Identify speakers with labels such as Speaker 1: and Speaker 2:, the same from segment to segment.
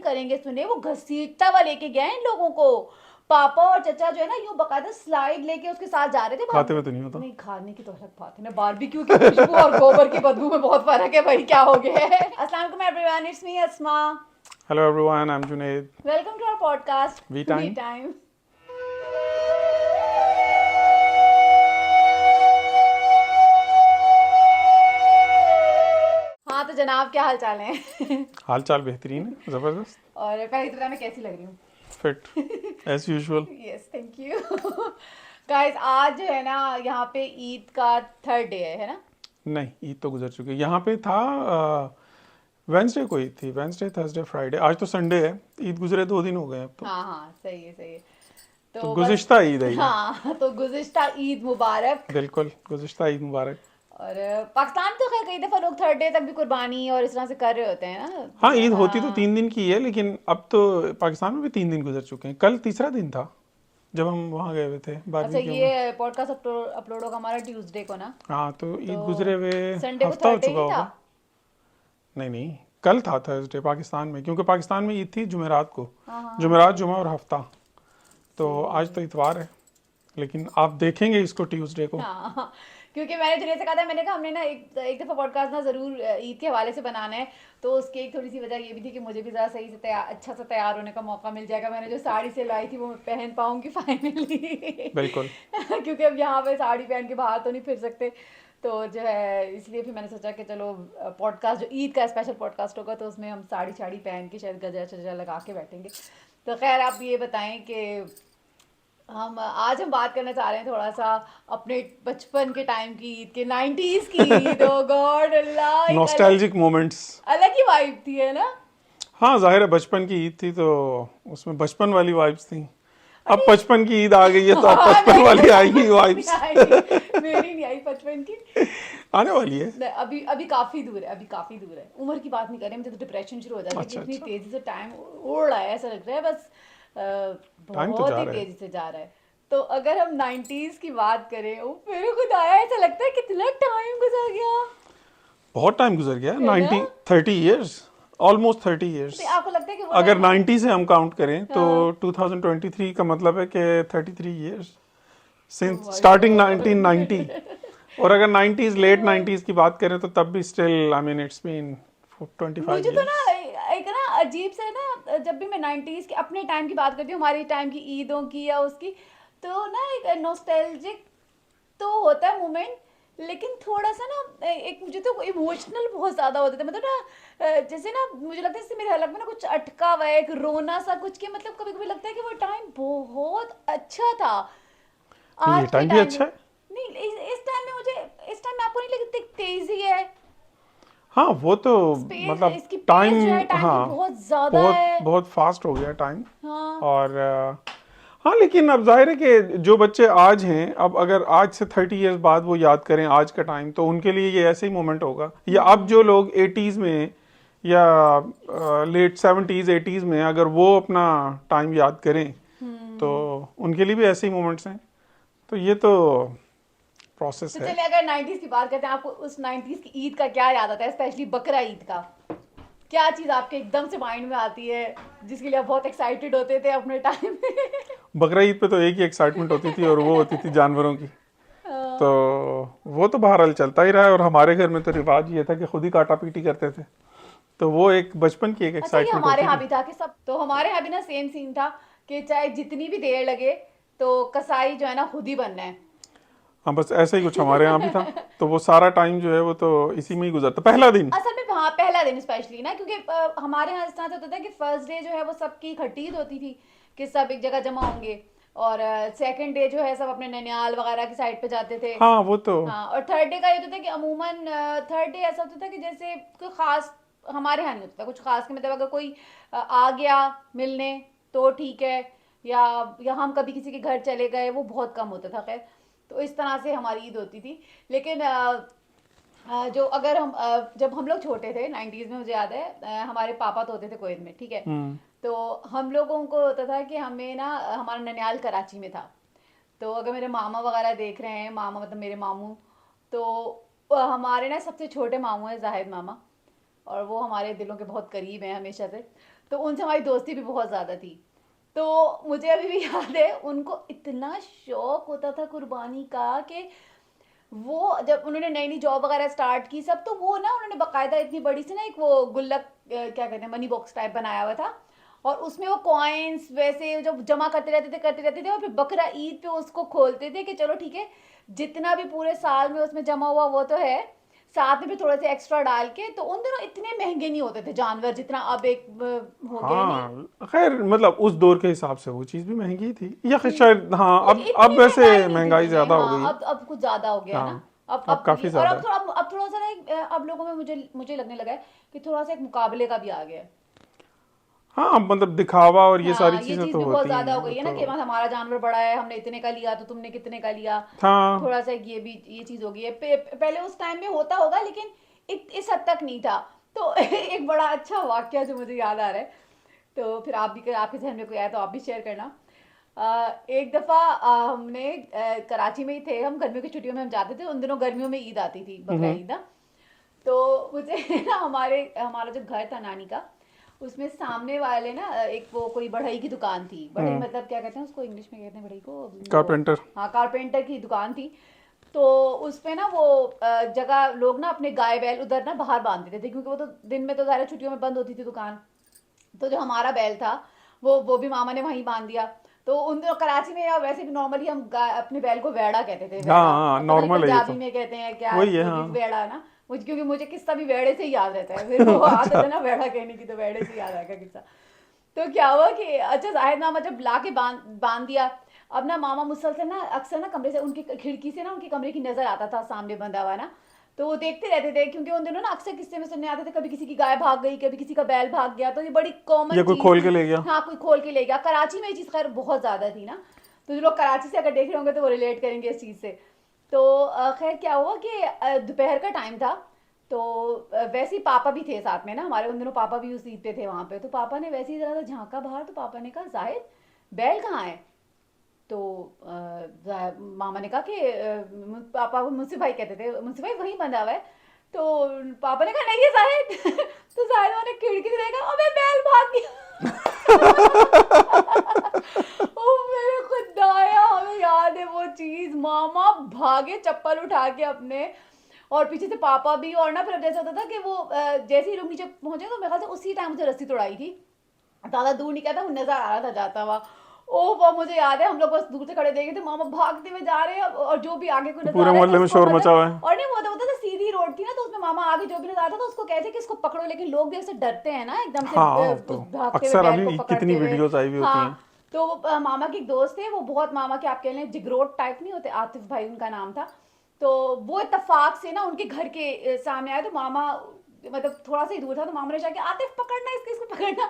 Speaker 1: करेंगे सुने, वो घसीटता हुआ लेके गए इन लोगों को। पापा और चचा जो है ना, यूं बकायदा स्लाइड लेके उसके साथ जा रहे थे।
Speaker 2: खाते हुए तो नहीं होता।
Speaker 1: नहीं, खाने की तो अलग बात है ना, बारबेक्यू की खुशबू और गोबर की बदबू में बहुत फर्क है भाई, क्या हो गया है। अस्सलाम वालेकुम everyone, it's me Asma.
Speaker 2: Hello everyone, I'm Junaid.
Speaker 1: Welcome to our podcast
Speaker 2: We
Speaker 1: we
Speaker 2: Time.
Speaker 1: Time. हाँ तो जनाब, क्या हाल चाल है?
Speaker 2: हाल चाल बेहतरीन है, ज़बरदस्त,
Speaker 1: और पहली तरह मैं कैसी लग रही हूँ?
Speaker 2: Fit as usual.
Speaker 1: Yes, thank you. Guys, आज जो है ना, यहाँ पे ईद का थर्ड डे है ना?
Speaker 2: नहीं, ईद तो गुजर चुकी है। यहाँ पे था वेंसडे को ईद थी, वेंसडे थर्सडे फ्राइडे, आज तो संडे है। ईद गुजरे 2 दिन हो गए अब तो।
Speaker 1: हाँ हाँ, सही है सही है।
Speaker 2: तो
Speaker 1: तो बस,
Speaker 2: गुज़िश्ता ईद है ये।
Speaker 1: हाँ तो गुज़िश्ता ईद मुबारक।
Speaker 2: बिल्कुल, गुज़िश्ता ईद मुबारक।
Speaker 1: और पाकिस्तान तो खैर कई दफ़ा लोग थर्ड डे तक भी कुर्बानी और इस तरह से कर रहे होते हैं ना।
Speaker 2: हाँ, ईद होती तो
Speaker 1: हाँ
Speaker 2: 3 दिन की है, लेकिन अब तो पाकिस्तान में भी 3 दिन गुजर चुके हैं। कल तीसरा दिन था जब हम वहाँ गए हुए थे
Speaker 1: अच्छा,
Speaker 2: बारबेक्यू में।
Speaker 1: ये पॉडकास्ट अपलोड होगा हमारा ट्यूसडे को ना?
Speaker 2: हाँ, तो
Speaker 1: तो
Speaker 2: ईद गुजरे हुए
Speaker 1: संडे को
Speaker 2: हफ्ता हो
Speaker 1: थर्ड डे
Speaker 2: चुका
Speaker 1: ही था।
Speaker 2: होगा। नहीं नहीं, कल था थर्सडे पाकिस्तान में, क्योंकि पाकिस्तान में ईद थी जुमेरात को।
Speaker 1: हाँ हाँ हाँ,
Speaker 2: जुमेरात,
Speaker 1: सही
Speaker 2: जुमा
Speaker 1: है
Speaker 2: और हफ्ता। तो
Speaker 1: सही
Speaker 2: आज तो
Speaker 1: है।
Speaker 2: इतवार है, लेकिन आप देखेंगे इसको ट्यूसडे को।
Speaker 1: हाँ हाँ, क्योंकि मैंने जुनेद से कहा था, मैंने कहा हमने ना एक एक दफ़ा पॉडकास्ट ना ज़रूर ईद के हवाले से बनाना है। तो उसकी एक थोड़ी सी वजह ये भी थी कि मुझे भी ज़रा सही से तैयार, अच्छा सा तैयार होने का मौका मिल जाएगा। मैंने जो साड़ी से लाई थी वो मैं पहन पाऊंगी फाइनली।
Speaker 2: बिल्कुल।
Speaker 1: क्योंकि अब यहाँ पे साड़ी पहन के बाहर तो नहीं फिर सकते। तो जो है, इसलिए फिर मैंने सोचा कि चलो पॉडकास्ट जो ईद का स्पेशल पॉडकास्ट होगा तो उसमें हम साड़ी शाड़ी पहन के शायद गजरा शजरा लगा के बैठेंगे। तो खैर, आप ये बताएं कि हम बात करना चाह रहे हैं थोड़ा सा अपने बचपन के टाइम की ईद के, 90s की ईद। ओ गॉड अल्लाह, एक अलग
Speaker 2: नॉस्टैल्जिक मोमेंट्स।
Speaker 1: अलग ही वाइब थी, है ना?
Speaker 2: हाँ, जाहिर है बचपन की ईद थी तो उसमें बचपन वाली वाइब्स थी।
Speaker 1: और
Speaker 2: अब
Speaker 1: नहीं।
Speaker 2: 55 की ईद आ गई है तो अब
Speaker 1: हाँ,
Speaker 2: 55
Speaker 1: मेरी
Speaker 2: वाली आएगी
Speaker 1: नहीं
Speaker 2: वाइब्स।
Speaker 1: आई, मेरी नहीं आई बचपन की।
Speaker 2: आने वाली है।
Speaker 1: नहीं, अभी अभी काफी दूर है, अभी काफी दूर है। उम्र की बात नहीं कर रहे, मुझे तो डिप्रेशन शुरू हो जाता है कि
Speaker 2: अच्छा
Speaker 1: इतनी
Speaker 2: अच्छा,
Speaker 1: तेजी से टाइम उड़ रहा है, ऐसा लग रहा है बस
Speaker 2: टाइम तो
Speaker 1: बहुत
Speaker 2: जा
Speaker 1: ही
Speaker 2: रहा है।
Speaker 1: तेजी से जा रहा है। तो अगर हम 90s की बात करें, वो मेरे खुद आया, ऐसा लगता है कितना टाइम गुजर गया,
Speaker 2: बहुत टाइम गुजर गया,
Speaker 1: है ना?
Speaker 2: 30 ईयर्स, ऑलमोस्ट 30 ईयर्स।
Speaker 1: तो आपको लगता है कि वो
Speaker 2: अगर
Speaker 1: टाइम?
Speaker 2: 90 से हम काउंट करें तो
Speaker 1: हाँ।
Speaker 2: 2023 का मतलब है कि 33 years
Speaker 1: oh
Speaker 2: since
Speaker 1: my
Speaker 2: starting
Speaker 1: God.
Speaker 2: 1990। और अगर 90s लेट 90s की बात करें तो तब भी still I mean it's been 25
Speaker 1: मुझे तो ना
Speaker 2: ईयर्स
Speaker 1: एक ना अजीब से ना, जब भी मैं 90s के अपने टाइम की बात करती हूँ, हमारी टाइम की ईदों की या उसकी, तो ना एक नॉस्टैल्जिक तो होता है मोमेंट। लेकिन थोड़ा सा ना एक मुझे तो इमोशनल बहुत ज्यादा होता था, मतलब ना जैसे ना मुझे लगता है जैसे मेरे हलक में ना कुछ अटका हुआ है, एक रोना सा कुछ के, मतलब कभी कभी लगता है कि वो टाइम बहुत अच्छा था।
Speaker 2: ये
Speaker 1: आज के
Speaker 2: टाइम भी
Speaker 1: टाइम में
Speaker 2: अच्छा है।
Speaker 1: नहीं, इस टाइम में मुझे, इस टाइम में आपको नहीं लगती तेजी है?
Speaker 2: हाँ, वो तो
Speaker 1: स्पेस,
Speaker 2: मतलब
Speaker 1: इसकी पेस जो है
Speaker 2: टाइम,
Speaker 1: टाइम की
Speaker 2: हाँ,
Speaker 1: बहुत ज्यादा
Speaker 2: बहुत
Speaker 1: है।
Speaker 2: बहुत फास्ट हो गया टाइम।
Speaker 1: हाँ
Speaker 2: और हाँ, लेकिन अब जाहिर है कि जो बच्चे आज हैं, अब अगर आज से 30 ईयर्स बाद वो याद करें आज का टाइम, तो उनके लिए ये ऐसे ही मोमेंट होगा। या अब जो लोग 80s में या लेट 70s 80s में अगर वो अपना टाइम याद करें तो उनके लिए भी ऐसे ही मोमेंट्स हैं। तो ये तो प्रोसेस
Speaker 1: तो
Speaker 2: है।
Speaker 1: चलिए, अगर 90s की बात करते हैं, आपको उस 90s की ईद का क्या याद आता है, स्पेशली बकरा ईद का? क्या चीज आपके एकदम से माइंड में आती है जिसके लिए आप बहुत एक्साइटेड होते थे अपने टाइम में?
Speaker 2: बकरा ईद पे तो एक ही एक्साइटमेंट होती थी और वो होती थी जानवरों की। तो
Speaker 1: हाँ।
Speaker 2: वो तो बहरहाल चलता ही रहा है, और हमारे घर में तो रिवाज ये था कि खुद ही काटा पीटी करते थे। तो वो एक बचपन की एक
Speaker 1: अच्छा, ये
Speaker 2: एक्साइटमेंट
Speaker 1: हमारे
Speaker 2: होती
Speaker 1: यहाँ
Speaker 2: थी।
Speaker 1: भी था कि सब, तो हमारे यहाँ भी ना सेम सीन था कि चाहे जितनी भी देर लगे तो कसाई जो है ना खुद ही बनना है।
Speaker 2: हाँ, बस ऐसा ही कुछ हमारे यहाँ भी था। तो वो सारा टाइम जो है वो तो इसी में ही गुजरता, पहला दिन।
Speaker 1: असल में हाँ, पहला दिन स्पेशली ना, क्योंकि हमारे यहाँ इस तरह से होता था कि फर्स्ट डे जो है वो सबकी इकट्ठी ईद होती थी कि सब एक जगह जमा होंगे। और सेकंड डे जो है सब अपने ननियाल वगैरह की साइड पे जाते थे।
Speaker 2: हाँ, वो तो
Speaker 1: हाँ, और थर्ड डे का ये होता था कि अमूमन थर्ड डे ऐसा होता था कि जैसे कोई खास, हमारे यहाँ नहीं होता था कुछ खास, के मतलब अगर कोई आ गया मिलने तो ठीक है, या हम कभी किसी के घर चले गए, वो बहुत कम होता था खैर। तो इस तरह से हमारी ईद होती थी। लेकिन जो अगर हम जब हम लोग छोटे थे 90s में, मुझे याद है हमारे पापा तो होते थे कुवैत में, ठीक है?
Speaker 2: हम्म।
Speaker 1: तो हम लोगों को होता था कि हमें ना हमारा ननियाल कराची में था। तो अगर मेरे मामा वगैरह देख रहे हैं, मामा मतलब मेरे मामू, तो हमारे ना सबसे छोटे मामू हैं जाहिद मामा, और वो हमारे दिलों के बहुत करीब हैं हमेशा से। तो उनसे हमारी दोस्ती भी बहुत ज़्यादा थी। तो मुझे अभी भी याद है उनको इतना शौक होता था कुर्बानी का कि वो जब उन्होंने नई नई जॉब वगैरह स्टार्ट की सब, तो वो ना उन्होंने बकायदा इतनी बड़ी सी ना एक वो गुल्लक क्या कहते हैं मनी बॉक्स टाइप बनाया हुआ था, और उसमें वो कॉइन्स वैसे जो जमा करते रहते थे और फिर बकरा ईद पे उसको खोलते थे कि चलो ठीक है जितना भी पूरे साल में उसमें जमा हुआ वो तो है, साथ में भी थोड़े से एक्स्ट्रा डाल के। तो उन दिनों इतने महंगे नहीं होते थे जानवर जितना अब एक हो गए नहीं।
Speaker 2: हाँ खैर मतलब उस दौर के हिसाब से वो चीज़ भी महंगी थी, या खैर
Speaker 1: जी,
Speaker 2: शायद हाँ
Speaker 1: लेकिन
Speaker 2: अब
Speaker 1: इतनी
Speaker 2: वैसे
Speaker 1: महंगाई नहीं थी
Speaker 2: महंगाई
Speaker 1: उसमें,
Speaker 2: ज़्यादा हो
Speaker 1: हाँ
Speaker 2: गई है।
Speaker 1: अब कुछ ज्यादा हो गया है ना।
Speaker 2: हाँ अब काफ़ी
Speaker 1: और
Speaker 2: ज़्यादा है।
Speaker 1: अब थोड़ा सा ना अब लोगों में मुझे मुझे लगने लगा है कि थोड़ा सा एक मुकाबले का भी आ गया है।
Speaker 2: हाँ अब मतलब दिखावा और ये सारी
Speaker 1: हाँ ये
Speaker 2: चीज़ें
Speaker 1: चीज
Speaker 2: तो
Speaker 1: भी बहुत
Speaker 2: होती ही
Speaker 1: ज्यादा हो
Speaker 2: हैं
Speaker 1: गई है ना
Speaker 2: तो।
Speaker 1: कि बस हमारा जानवर बड़ा है, हमने इतने का लिया तो तुमने कितने का लिया।
Speaker 2: हाँ
Speaker 1: थोड़ा सा ये भी ये चीज हो गई है। पहले उस टाइम में होता होगा लेकिन इस हद तक नहीं था। तो एक बड़ा अच्छा वाक्य जो मुझे याद आ रहा है, तो फिर आप भी आपके जहन में कोई आया तो आप भी शेयर करना। एक दफा हमने कराची में ही थे हम, गर्मियों की छुट्टियों में हम जाते थे, उन दिनों गर्मियों में ईद आती थी, बकरा
Speaker 2: हम्म
Speaker 1: ईद ना। तो मुझे ना हमारा जो घर था नानी का, उसमें सामने वाले ना एक वो कोई बढ़ई की दुकान थी। बढ़ई
Speaker 2: हम्म
Speaker 1: मतलब क्या कहते हैं उसको इंग्लिश में, कहते हैं बढ़ई को वो,
Speaker 2: कारपेंटर।
Speaker 1: हाँ कारपेंटर की दुकान थी। तो उस पे ना वो जगह लोग ना अपने गाय बैल उधर ना बाहर बांध देते थे, क्योंकि वो तो दिन में तो ज़्यादा छुट्टियों में बंद होती थी दुकान। तो जो हमारा बैल था वो भी मामा ने वहीं बांध दिया। तो उन दिनों कराची में या वैसे भी नॉर्मली हम अपने बैल को वैड़ा कहते थे,
Speaker 2: हाँ
Speaker 1: वैड़ा,
Speaker 2: हाँ
Speaker 1: अब पता नहीं
Speaker 2: नॉर्मल है ये
Speaker 1: पंजाबी
Speaker 2: तो।
Speaker 1: में कहते हैं क्या,
Speaker 2: वही है
Speaker 1: जो भी
Speaker 2: हाँ।
Speaker 1: वैड़ा ना। मुझे क्योंकि मुझे किस्सा भी वैड़े से ही याद रहता है, फिर वो आदत
Speaker 2: अच्छा।
Speaker 1: है ना वैड़ा कहने की, तो वैड़े से याद आएगा किस्सा। तो क्या हुआ कि अच्छा जाहिद मामा जब ला के बांध बांध दिया। अब ना मामा मुसलसल ना अक्सर ना कमरे से, उनकी खिड़की से ना उनके कमरे की नजर आता था सामने बंधा हुआ ना। तो वो देखते रहते थे, क्योंकि उन दिनों ना अक्सर किस्से में सुनने आते थे कभी किसी की गाय भाग गई, कभी किसी का बैल भाग गया, तो ये बड़ी
Speaker 2: या
Speaker 1: कॉमन
Speaker 2: कोई
Speaker 1: चीज
Speaker 2: खोल
Speaker 1: थी।
Speaker 2: के ले गया।
Speaker 1: हाँ कोई खोल के ले गया, कराची में ये चीज खैर बहुत ज्यादा थी ना। तो जो लोग कराची से अगर देख रहे होंगे तो वो रिलेट करेंगे इस चीज से। तो खैर क्या हुआ कि दोपहर का टाइम था। तो वैसे ही पापा भी थे साथ में ना हमारे, उन दिनों पापा भी उस ईद पे थे वहां पे। तो पापा ने वैसे ही जरा सा झांका बाहर, तो पापा ने कहा जाहिद बैल कहाँ है। तो मामा ने कहा कि पापा वो मुंशी भाई कहते थे, मुंशी भाई वहीं बंधा हुआ है। तो पापा ने कहा नहीं है जाहिद। तो जाहिद ने खिड़की से देखा, अबे बैल भाग गया। ओ मेरे खुदाया, हमें याद है वो चीज, मामा भागे चप्पल उठा के अपने, और पीछे से पापा भी। और ना फिर जैसे होता था कि वो जैसे ही लोग नीचे पहुंचे तो मेरे ख्याल से उसी टाइम मुझे रस्सी तोड़ाई थी, ज्यादा दूर नहीं कहता, वो नजर आ रहा था जाता हुआ। ओ वो मुझे याद है हम लोग बस दूर से खड़े देखे थे, मामा भागते हुए जा रहे हैं, और जो भी आगे कोई नजर आ
Speaker 2: पूरे
Speaker 1: रहा है तो
Speaker 2: मोहल्ले में
Speaker 1: उसको
Speaker 2: शोर मचा
Speaker 1: मतलब।
Speaker 2: हुआ है।
Speaker 1: और नहीं वो तो होता था सीधी रोड थी ना, तो उसमें मामा आगे जो भी नजर आता था उसको कहते कि इसको पकड़ो, लेकिन लोग भी ऐसे डरते हैं ना एकदम से
Speaker 2: हाँ तो
Speaker 1: उस भागते हुए
Speaker 2: अक्सर
Speaker 1: बैल को
Speaker 2: अभी कितनी
Speaker 1: पकड़ते हुए।
Speaker 2: वीडियोस आई हुई होती
Speaker 1: हाँ
Speaker 2: हैं।
Speaker 1: तो मामा के एक दोस्त थे, वो बहुत मामा के आप कह लें जिगरोट टाइप नहीं होते, आतिफ भाई उनका नाम था। तो वो इत्तेफाक से ना उनके घर के सामने आए, तो मामा मतलब थोड़ा सा ही दूर था, तो मामा ने जाके आतिफ पकड़ना इसको पकड़ना।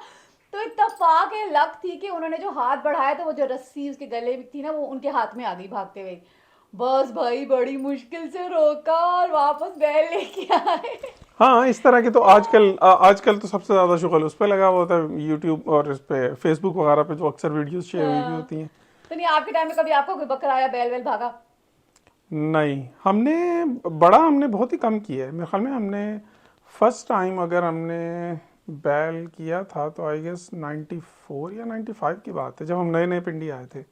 Speaker 1: तो इत्तेफाक है लक थी कि उन्होंने जो हाथ बढ़ाया तो वो जो रस्सी उसके गले में थी ना वो उनके हाथ में आ गई भागते हुए। बस भाई बड़ी मुश्किल से रोका और वापस बैल लेके आए।
Speaker 2: हाँ इस तरह के तो आजकल तो सबसे ज़्यादा शुगल उस पर लगा हुआ होता है, यूट्यूब और इस पे फेसबुक वगैरह पे जो अक्सर वीडियोस शेयर हुई भी
Speaker 1: हाँ।
Speaker 2: होती हैं।
Speaker 1: तो नहीं आपके टाइम में कभी आपका कोई बकरा या बैल वैल भागा?
Speaker 2: नहीं हमने बहुत ही कम किया है, मेरे ख्याल में हमने फर्स्ट टाइम अगर हमने बैल किया था तो आई गेस 94 या 95 की बात है, जब हम नए नए पिंडी आए थे।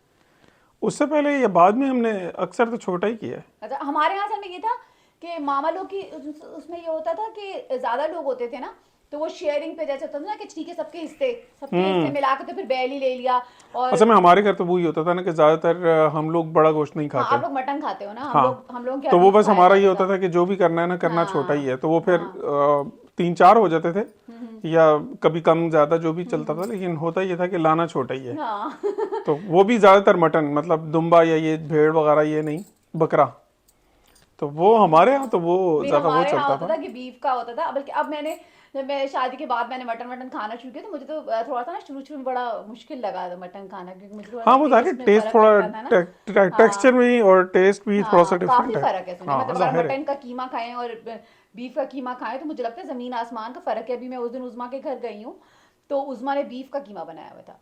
Speaker 2: उससे पहले या बाद में हमने अक्सर तो छोटा ही किया है।
Speaker 1: अच्छा हमारे यहाँ असल में ये था कि मामा लोग की उसमें ये होता था कि ज्यादा लोग होते थे ना, तो वो शेयरिंग पे जैसे होता था ना कि ठीक है सबके हिस्से मिला के तो फिर बैल ही ले लिया। और
Speaker 2: असल में हमारे घर तो वो ही होता था ना कि ज़्यादातर हम लोग बड़ा गोश्त नहीं
Speaker 1: हाँ
Speaker 2: खाते।
Speaker 1: आप लोग मटन खाते हो ना,
Speaker 2: हाँ
Speaker 1: हम लोग क्या
Speaker 2: तो वो
Speaker 1: बीफ
Speaker 2: बस
Speaker 1: खाया
Speaker 2: हमारा ये
Speaker 1: जाता
Speaker 2: होता
Speaker 1: था।
Speaker 2: था कि जो भी करना है ना करना छोटा ही
Speaker 1: हाँ
Speaker 2: है, तो वो फिर
Speaker 1: हाँ
Speaker 2: 3-4 हो जाते थे या कभी कम ज़्यादा जो भी चलता था, लेकिन होता ये था कि लाना छोटा ही है।
Speaker 1: हाँ।
Speaker 2: तो वो भी ज़्यादातर मटन, मतलब दुम्बा या ये भेड़ वगैरह ये नहीं, बकरा। तो वो हमारे यहाँ तो वो
Speaker 1: नहीं
Speaker 2: ज़्यादा वो
Speaker 1: हमारे यहाँ
Speaker 2: चलता
Speaker 1: होता
Speaker 2: था।
Speaker 1: था कि बीफ का होता था, बल्कि अब मैंने जब मैं शादी के बाद मैंने मटन वटन खाना शुरू किया तो मुझे तो थोड़ा सा ना शुरू शुरू में बड़ा मुश्किल लगा था मटन खाना, क्योंकि मुझे थोड़ा सा
Speaker 2: हाँ वो था कि
Speaker 1: टेस्ट में
Speaker 2: टेस्ट
Speaker 1: फर्क लगता था ना।
Speaker 2: थोड़ा
Speaker 1: हाँ
Speaker 2: टेक्सचर में और टेस्ट भी थोड़ा सा
Speaker 1: हाँ
Speaker 2: डिफरेंट
Speaker 1: काफी
Speaker 2: है।
Speaker 1: फर्क है सुने,
Speaker 2: हाँ
Speaker 1: मतलब अगर
Speaker 2: जाहिर है।
Speaker 1: मटन का कीमा खाएं और बीफ का कीमा खाएं तो मुझे लगता है जमीन आसमान का फर्क है। अभी मैं उस दिन उज़मा के घर गई हूँ, तो उज़मा ने बीफ का कीमा बनाया हुआ था,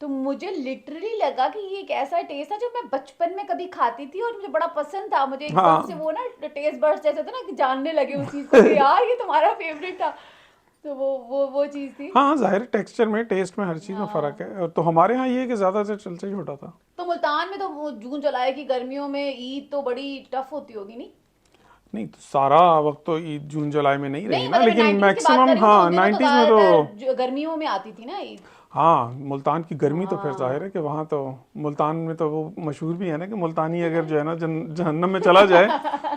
Speaker 1: तो मुझे लिटरली लगा कि ये एक ऐसा टेस्ट है जो मैं बचपन में कभी खाती थी और मुझे बड़ा पसंद था। मुझे एकदम से
Speaker 2: हाँ
Speaker 1: वो ना टेस्ट बर्ड्स जैसे होता है ना कि जानने लगे उस चीज को कि यार ये तुम्हारा फेवरेट था। तो वो चीज थी।
Speaker 2: हाँ जाहिर टेक्सचर में, टेस्ट में, हर चीज़ में फ़र्क है। और तो हमारे यहाँ ये है कि ज़्यादातर चलता ही छोटा था।
Speaker 1: तो मुल्तान में तो वो जून जुलाई की गर्मियों में ईद तो बड़ी टफ होती होगी नहीं?
Speaker 2: नहीं तो सारा वक्त तो ईद जून जुलाई में नहीं रही
Speaker 1: नहीं
Speaker 2: ना,
Speaker 1: मतलब मैं
Speaker 2: लेकिन
Speaker 1: 90s की बात कर
Speaker 2: मैक्सिमम
Speaker 1: रही हूँ, तो
Speaker 2: हाँ
Speaker 1: उन दिनों तो
Speaker 2: 90s में तो
Speaker 1: ज्यादातर गर्मियों में आती थी ना ईद।
Speaker 2: हाँ मुल्तान की गर्मी तो फिर जाहिर है
Speaker 1: हाँ
Speaker 2: कि वहाँ तो मुल्तान में तो वो मशहूर भी है ना कि मुल्तानी अगर जो है ना जहन्नम में चला जाए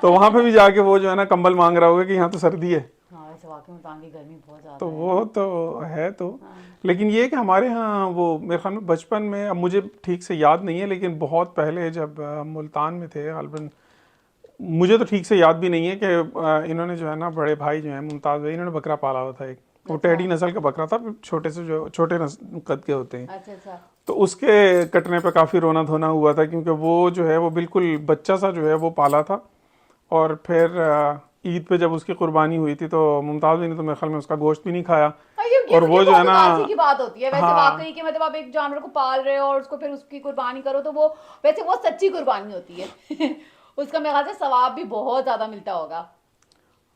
Speaker 2: तो वहाँ पे भी जाके वो जो है ना कंबल मांग रहा होगा कि यहाँ तो सर्दी है।
Speaker 1: हाँ, वैसे वाकई मुल्तान की गर्मी बहुत
Speaker 2: तो
Speaker 1: ज्यादा है
Speaker 2: वो
Speaker 1: ना।
Speaker 2: तो है तो।
Speaker 1: हाँ।
Speaker 2: लेकिन ये कि हमारे यहाँ वो मेरे ख्याल में बचपन में, अब मुझे ठीक से याद नहीं है लेकिन बहुत पहले जब मुल्तान में थे गालिबन, मुझे तो ठीक से याद भी नहीं है कि इन्होंने जो है ना बड़े भाई जो है मुमताज़ भाई, इन्होंने बकरा पाला हुआ था एक। वो
Speaker 1: अच्छा
Speaker 2: टेडी नस्ल का बकरा था, छोटे से जो छोटे कद के होते हैं।
Speaker 1: अच्छा अच्छा।
Speaker 2: तो उसके कटने पे काफ़ी रोना धोना हुआ था क्योंकि वो जो है वो बिल्कुल बच्चा सा जो है वो पाला था। और फिर ईद पे जब उसकी कुर्बानी हुई थी तो मुमताज़ भाई ने तो मेरे ख्याल में उसका गोश्त भी नहीं खाया।
Speaker 1: हाँ, ये
Speaker 2: और वो जो है
Speaker 1: बहुत
Speaker 2: ना,
Speaker 1: उदासी की बात होती है वैसे
Speaker 2: हाँ
Speaker 1: वाकई कि मतलब आप एक जानवर को पाल रहे हो और उसको फिर उसकी कुर्बानी करो, तो वो वैसे वो सच्ची कुर्बानी होती है। उसका मेरे ख्याल से सवाब भी बहुत ज्यादा मिलता होगा।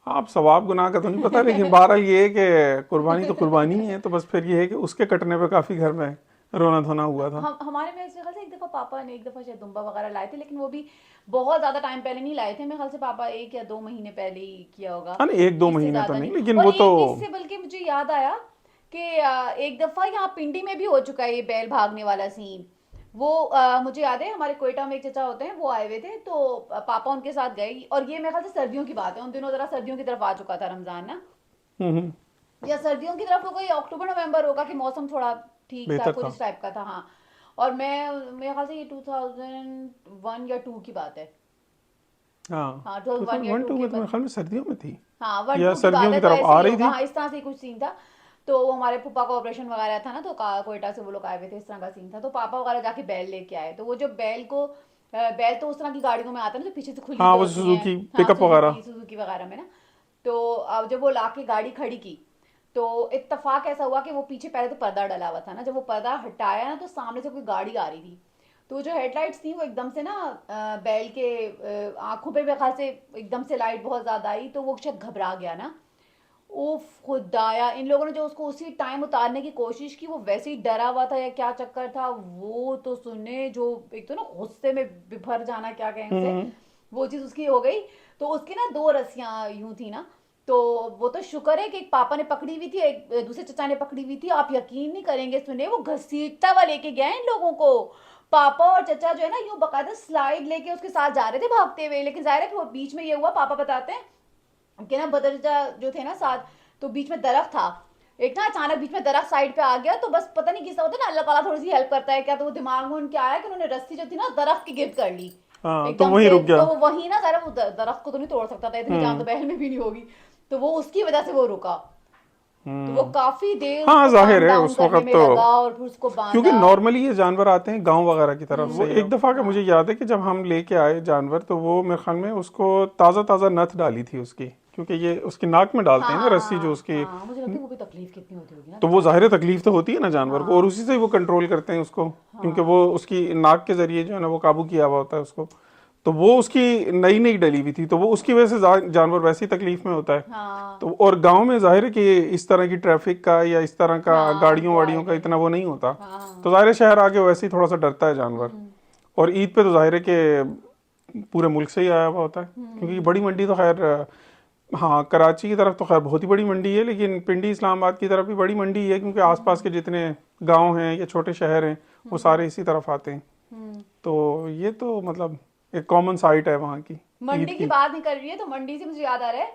Speaker 2: आप सवाब गुनाह का तो नहीं पता, लेकिन बहरहाल ये है कि कुर्बानी तो कुर्बानी ही है। तो बस फिर ये है कि उसके कटने पे काफ़ी घर में रोना धोना हुआ था।
Speaker 1: हम हमारे में मेरे ख्याल से एक दफा पापा ने एक दफा शायद दुम्बा वगैरह लाए थे, लेकिन वो भी बहुत ज्यादा टाइम पहले नहीं लाए थे। मेरे ख्याल से पापा 1 या 2 महीने पहले ही किया होगा,
Speaker 2: हाँ नहीं, एक दो
Speaker 1: इससे
Speaker 2: महीने तो
Speaker 1: ज्यादा
Speaker 2: नहीं,
Speaker 1: नहीं।
Speaker 2: लेकिन
Speaker 1: और
Speaker 2: वो तो
Speaker 1: एक इससे बल्कि मुझे याद आया कि एक दफा यहाँ पिंडी में भी हो चुका है ये बैल भागने वाला सीन। वो मुझे याद है हमारे कोयटा में एक चचा होते हैं, वो आए हुए थे, तो पापा उनके साथ गए। और ये मेरे ख्याल से सर्दियों की बात है, उन दिनों जरा सर्दियों की तरफ आ चुका था रमजान ना,
Speaker 2: हम्म,
Speaker 1: या सर्दियों की तरफ हो गई, अक्टूबर नवंबर होगा कि मौसम थोड़ा ठीक था,
Speaker 2: बेहतर
Speaker 1: कुछ
Speaker 2: था।
Speaker 1: इस टाइप का था। हाँ। और मैं मेरे ख्याल से ये 2001 या 2 की बात है।
Speaker 2: हाँ
Speaker 1: हाँ,
Speaker 2: टू
Speaker 1: 2001
Speaker 2: थाउजेंड
Speaker 1: या
Speaker 2: वन
Speaker 1: टू
Speaker 2: टू
Speaker 1: के
Speaker 2: में तो मेरे ख्याल में सर्दियों में थी
Speaker 1: हाँ, वन
Speaker 2: या
Speaker 1: टू की बात
Speaker 2: सर्दियों
Speaker 1: है,
Speaker 2: की
Speaker 1: तो
Speaker 2: तरफ
Speaker 1: ऐसे
Speaker 2: आ
Speaker 1: ही
Speaker 2: रही
Speaker 1: होगा।
Speaker 2: थी।
Speaker 1: हाँ, इस तरह से ही कुछ सीन था। तो वो हमारे पापा का ऑपरेशन वगैरह था ना, तो कोयटा से वो लोग आए हुए थे, इस तरह का सीन था। तो पापा वगैरह जाके बैल लेके आए, तो वो जो बैल को बैल तो उस तरह की गाड़ियों में आता है ना, जो पीछे से खुली
Speaker 2: हाँ
Speaker 1: हुई
Speaker 2: वो
Speaker 1: होती हैं।
Speaker 2: सुजुकी
Speaker 1: हाँ,
Speaker 2: पिकअप वगैरह।
Speaker 1: सुजुकी सुजुकी वगैरह में ना। तो अब जब वो लाके गाड़ी खड़ी की, तो इत्तेफाक ऐसा हुआ कि वो पीछे पहले तो पर्दा डला हुआ था ना, जब वो पर्दा हटाया ना तो सामने से कोई गाड़ी आ रही थी। तो जो हेडलाइट्स थी वो एकदम से ना बैल के आंखों पे मेरे ख्याल से एकदम से लाइट बहुत ज्यादा आई, तो वो शायद घबरा गया ना। उफ खुदाया, इन लोगों ने जो उसको उसी टाइम उतारने की कोशिश की, वो वैसे ही डरा हुआ था या क्या चक्कर था वो तो सुने, जो एक तो ना गुस्से में बिभर जाना क्या कहें उसे,
Speaker 2: हम्म।
Speaker 1: वो चीज उसकी हो गई। तो उसकी ना 2 रस्सियां यूं थी ना, तो वो तो शुक्र है कि एक पापा ने पकड़ी हुई थी, एक दूसरे चचा ने पकड़ी हुई थी। आप यकीन नहीं करेंगे, सुने वो घसीटता हुआ लेके गया इन लोगों को। पापा और चचा जो है ना यूं बकायदा स्लाइड लेके उसके साथ जा रहे थे भागते हुए, लेकिन जाहिर है कि वो बीच में ये हुआ, पापा बताते हैं कि ना बदरजा जो थे ना साथ, तो बीच में दरख्त था एक ना, अचानक बीच में दरख्त साइड पे आ गया, तो बस पता नहीं किसका होता है ना, अल्लाह ताला थोड़ी सी हेल्प करता है क्या, तो वो दिमाग में उनके आया कि उन्होंने रस्सी जो थी ना दरख्त की गिफ्ट कर ली
Speaker 2: हाँ तो
Speaker 1: एकदम
Speaker 2: वहीं
Speaker 1: से।
Speaker 2: रुक गया।
Speaker 1: तो वो वही ना, जरा वो दरख्त को तो नहीं तोड़ सकता था, इतनी जान तो बहल में भी नहीं होगी। तो वो उसकी वजह से वो रुका। तो वो
Speaker 2: हम्म।
Speaker 1: काफी देर
Speaker 2: हाँ
Speaker 1: उसको
Speaker 2: जाहिर
Speaker 1: काम
Speaker 2: है
Speaker 1: डाउन
Speaker 2: उस
Speaker 1: करने
Speaker 2: वक्त
Speaker 1: में
Speaker 2: तो,
Speaker 1: लगा और फिर उसको
Speaker 2: क्योंकि
Speaker 1: बांधा।
Speaker 2: नॉर्मली ये जानवर आते हैं गांव वगैरह की तरफ से। एक दफ़ा का मुझे
Speaker 1: हाँ
Speaker 2: याद है कि जब हम लेके आए जानवर, तो वो मेरे ख्याल में उसको ताज़ा ताज़ा नथ डाली थी उसकी, क्योंकि ये उसकी नाक में डालते हैं ना रस्सी जो
Speaker 1: हाँ
Speaker 2: उसकी।
Speaker 1: हाँ, मुझे लगता है वो भी तकलीफ कितनी होती होगी ना
Speaker 2: तो वो
Speaker 1: बेचारे
Speaker 2: ज़ाहिर
Speaker 1: को।
Speaker 2: तकलीफ तो होती है ना जानवर को, और
Speaker 1: हाँ
Speaker 2: उसी से वो कंट्रोल करते हैं उसको, क्योंकि वो
Speaker 1: हाँ
Speaker 2: उसकी नाक के ज़रिए जो है ना वो काबू किया हुआ होता है उसको। तो वो उसकी नई नई डली हुई थी, तो वो उसकी वजह से जानवर वैसी तकलीफ में होता है।
Speaker 1: हाँ
Speaker 2: तो और गांव में जाहिर है कि इस तरह की ट्रैफिक का या इस तरह का
Speaker 1: हाँ,
Speaker 2: गाड़ियों
Speaker 1: उनको
Speaker 2: वाड़ियों का
Speaker 1: आइडिया
Speaker 2: इतना
Speaker 1: नहीं।
Speaker 2: वो नहीं होता। तो
Speaker 1: हाँ।
Speaker 2: जाहिर है शहर आके वैसे ही थोड़ा सा डरता है जानवर।
Speaker 1: हम्म
Speaker 2: और ईद पे तो जाहिर है कि पूरे मुल्क से ही आया हुआ होता है, क्योंकि बड़ी
Speaker 1: हम्म
Speaker 2: मंडी तो खैर हाँ कराची की तरफ तो खैर बहुत ही बड़ी मंडी है, लेकिन पिंडी इस्लामाबाद की तरफ भी बड़ी मंडी है, क्योंकि आसपास के जितने गांव हैं या छोटे शहर हैं वो सारे इसी तरफ आते हैं।
Speaker 1: हम्म।
Speaker 2: तो ये तो मतलब एक कॉमन साइट है वहाँ की ईद
Speaker 1: मंडी की
Speaker 2: की।
Speaker 1: बात नहीं कर रही है, तो मंडी से मुझे याद आ रहा है,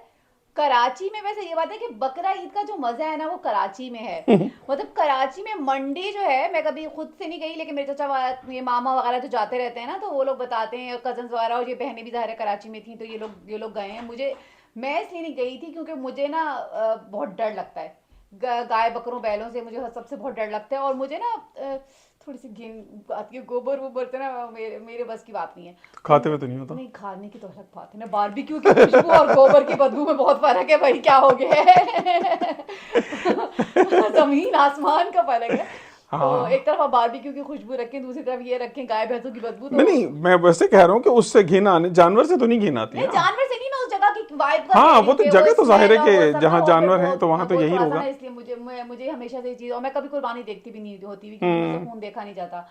Speaker 1: कराची में वैसे ये बात है कि बकरा ईद का जो मजा है ना वो कराची में है। मतलब कराची में मंडी जो है, मैं कभी खुद से नहीं गई, लेकिन मेरे चाचा ये मामा वगैरह जो जाते रहते हैं ना, तो वो लोग बताते हैं, कजन वगैरह, और ये बहनें भी ज़ाहिर है कराची में थी, तो ये लोग गए हैं। मुझे मैं इसलिए नहीं गई थी क्योंकि मुझे ना बहुत डर लगता है गाय बकरों बैलों से, मुझे सबसे बहुत डर लगता है। और मुझे ना थोड़ी सी घिन आती है, गोबर वोबर से ना मेरे बस की बात नहीं है। तो
Speaker 2: खाते हुए तो नहीं होता।
Speaker 1: नहीं, खाने की तो अलग बात है ना, बारबेक्यू की खुशबू और गोबर की बदबू में बहुत फर्क है भाई, क्या हो गया है। जमीन आसमान का फर्क है। तो
Speaker 2: हाँ
Speaker 1: एक तरफ आप बारबेक्यू की खुशबू रखें, दूसरी तरफ ये रखें गाय भैंसों की बदबू,
Speaker 2: नहीं
Speaker 1: तो
Speaker 2: नहीं, मैं वैसे कह रहा हूँ कि उससे घिन आने, जानवर से तो नहीं घिन आती
Speaker 1: नहीं,
Speaker 2: ना।
Speaker 1: जानवर से नहीं, मैं उस जगह की वाइब का
Speaker 2: हाँ,
Speaker 1: कह रही
Speaker 2: वो
Speaker 1: हूँ
Speaker 2: तो
Speaker 1: कि
Speaker 2: जगह तो
Speaker 1: smell
Speaker 2: जाहिर है
Speaker 1: और वो
Speaker 2: कि
Speaker 1: सब ना,
Speaker 2: जहाँ
Speaker 1: वो फिर
Speaker 2: जानवर हैं तो वहाँ तो
Speaker 1: वो
Speaker 2: यही
Speaker 1: थोड़ा सा
Speaker 2: होगा।
Speaker 1: ना, इसलिए मुझे हमेशा से ये चीज, और मैं कभी कुर्बानी देखती भी नहीं होती भी, क्योंकि मुझसे खून देखा नहीं जाता।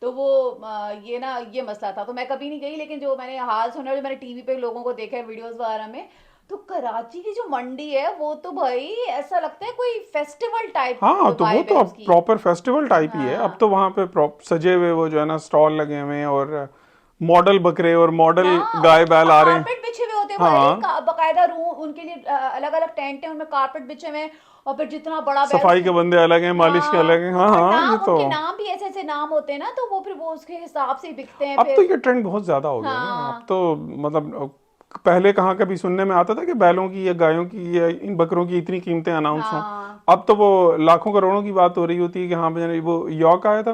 Speaker 1: तो वो ये ना, ये मसला था, तो मैं कभी नहीं गई। लेकिन जो मैंने हाल सुना, जो मैंने टीवी पे लोगों को देखा है वीडियोस वगैरह में, तो कराची की जो मंडी है वो तो भाई ऐसा लगता है कोई फेस्टिवल टाइप
Speaker 2: हाँ, तो वो
Speaker 1: वाइब
Speaker 2: तो
Speaker 1: है
Speaker 2: अब
Speaker 1: उसकी।
Speaker 2: प्रॉपर फेस्टिवल टाइप ही है। अब
Speaker 1: हाँ
Speaker 2: तो वहाँ पे सजे हुए वो जो है ना स्टॉल लगे हुए हैं, और मॉडल बकरे और मॉडल
Speaker 1: हाँ,
Speaker 2: गाय
Speaker 1: उसके
Speaker 2: बैल
Speaker 1: ऊपर
Speaker 2: आ रहे हैं।
Speaker 1: कारपेट बिछे हुए होते हैं भाई,
Speaker 2: हाँ,
Speaker 1: बकायदा रूम उनके लिए, अलग अलग टेंट है, उनमें कारपेट बिछे हुए हैं, और फिर जितना बड़ा बैल
Speaker 2: सफाई के
Speaker 1: उसके।
Speaker 2: बंदे अलग हैं, मालिश के अलग
Speaker 1: हाँ,
Speaker 2: हैं। हाँ
Speaker 1: और
Speaker 2: हाँ, ये
Speaker 1: नाम,
Speaker 2: तो
Speaker 1: उनके नाम भी ऐसे ऐसे नाम होते हैं ना, तो वो फिर वो उसके हिसाब से ही बिकते हैं
Speaker 2: अब तो
Speaker 1: फिर।
Speaker 2: ये ट्रेंड बहुत ज्यादा हो गया ना। अब
Speaker 1: हाँ।
Speaker 2: तो मतलब पहले कहाँ कभी सुनने में आता था कि बैलों की या गायों की या इन बकरों की इतनी कीमतें अनाउंस हों।
Speaker 1: हाँ।
Speaker 2: अब तो वो लाखों करोड़ों की बात हो रही होती है कि हाँ भाई, वो यॉर्क आया था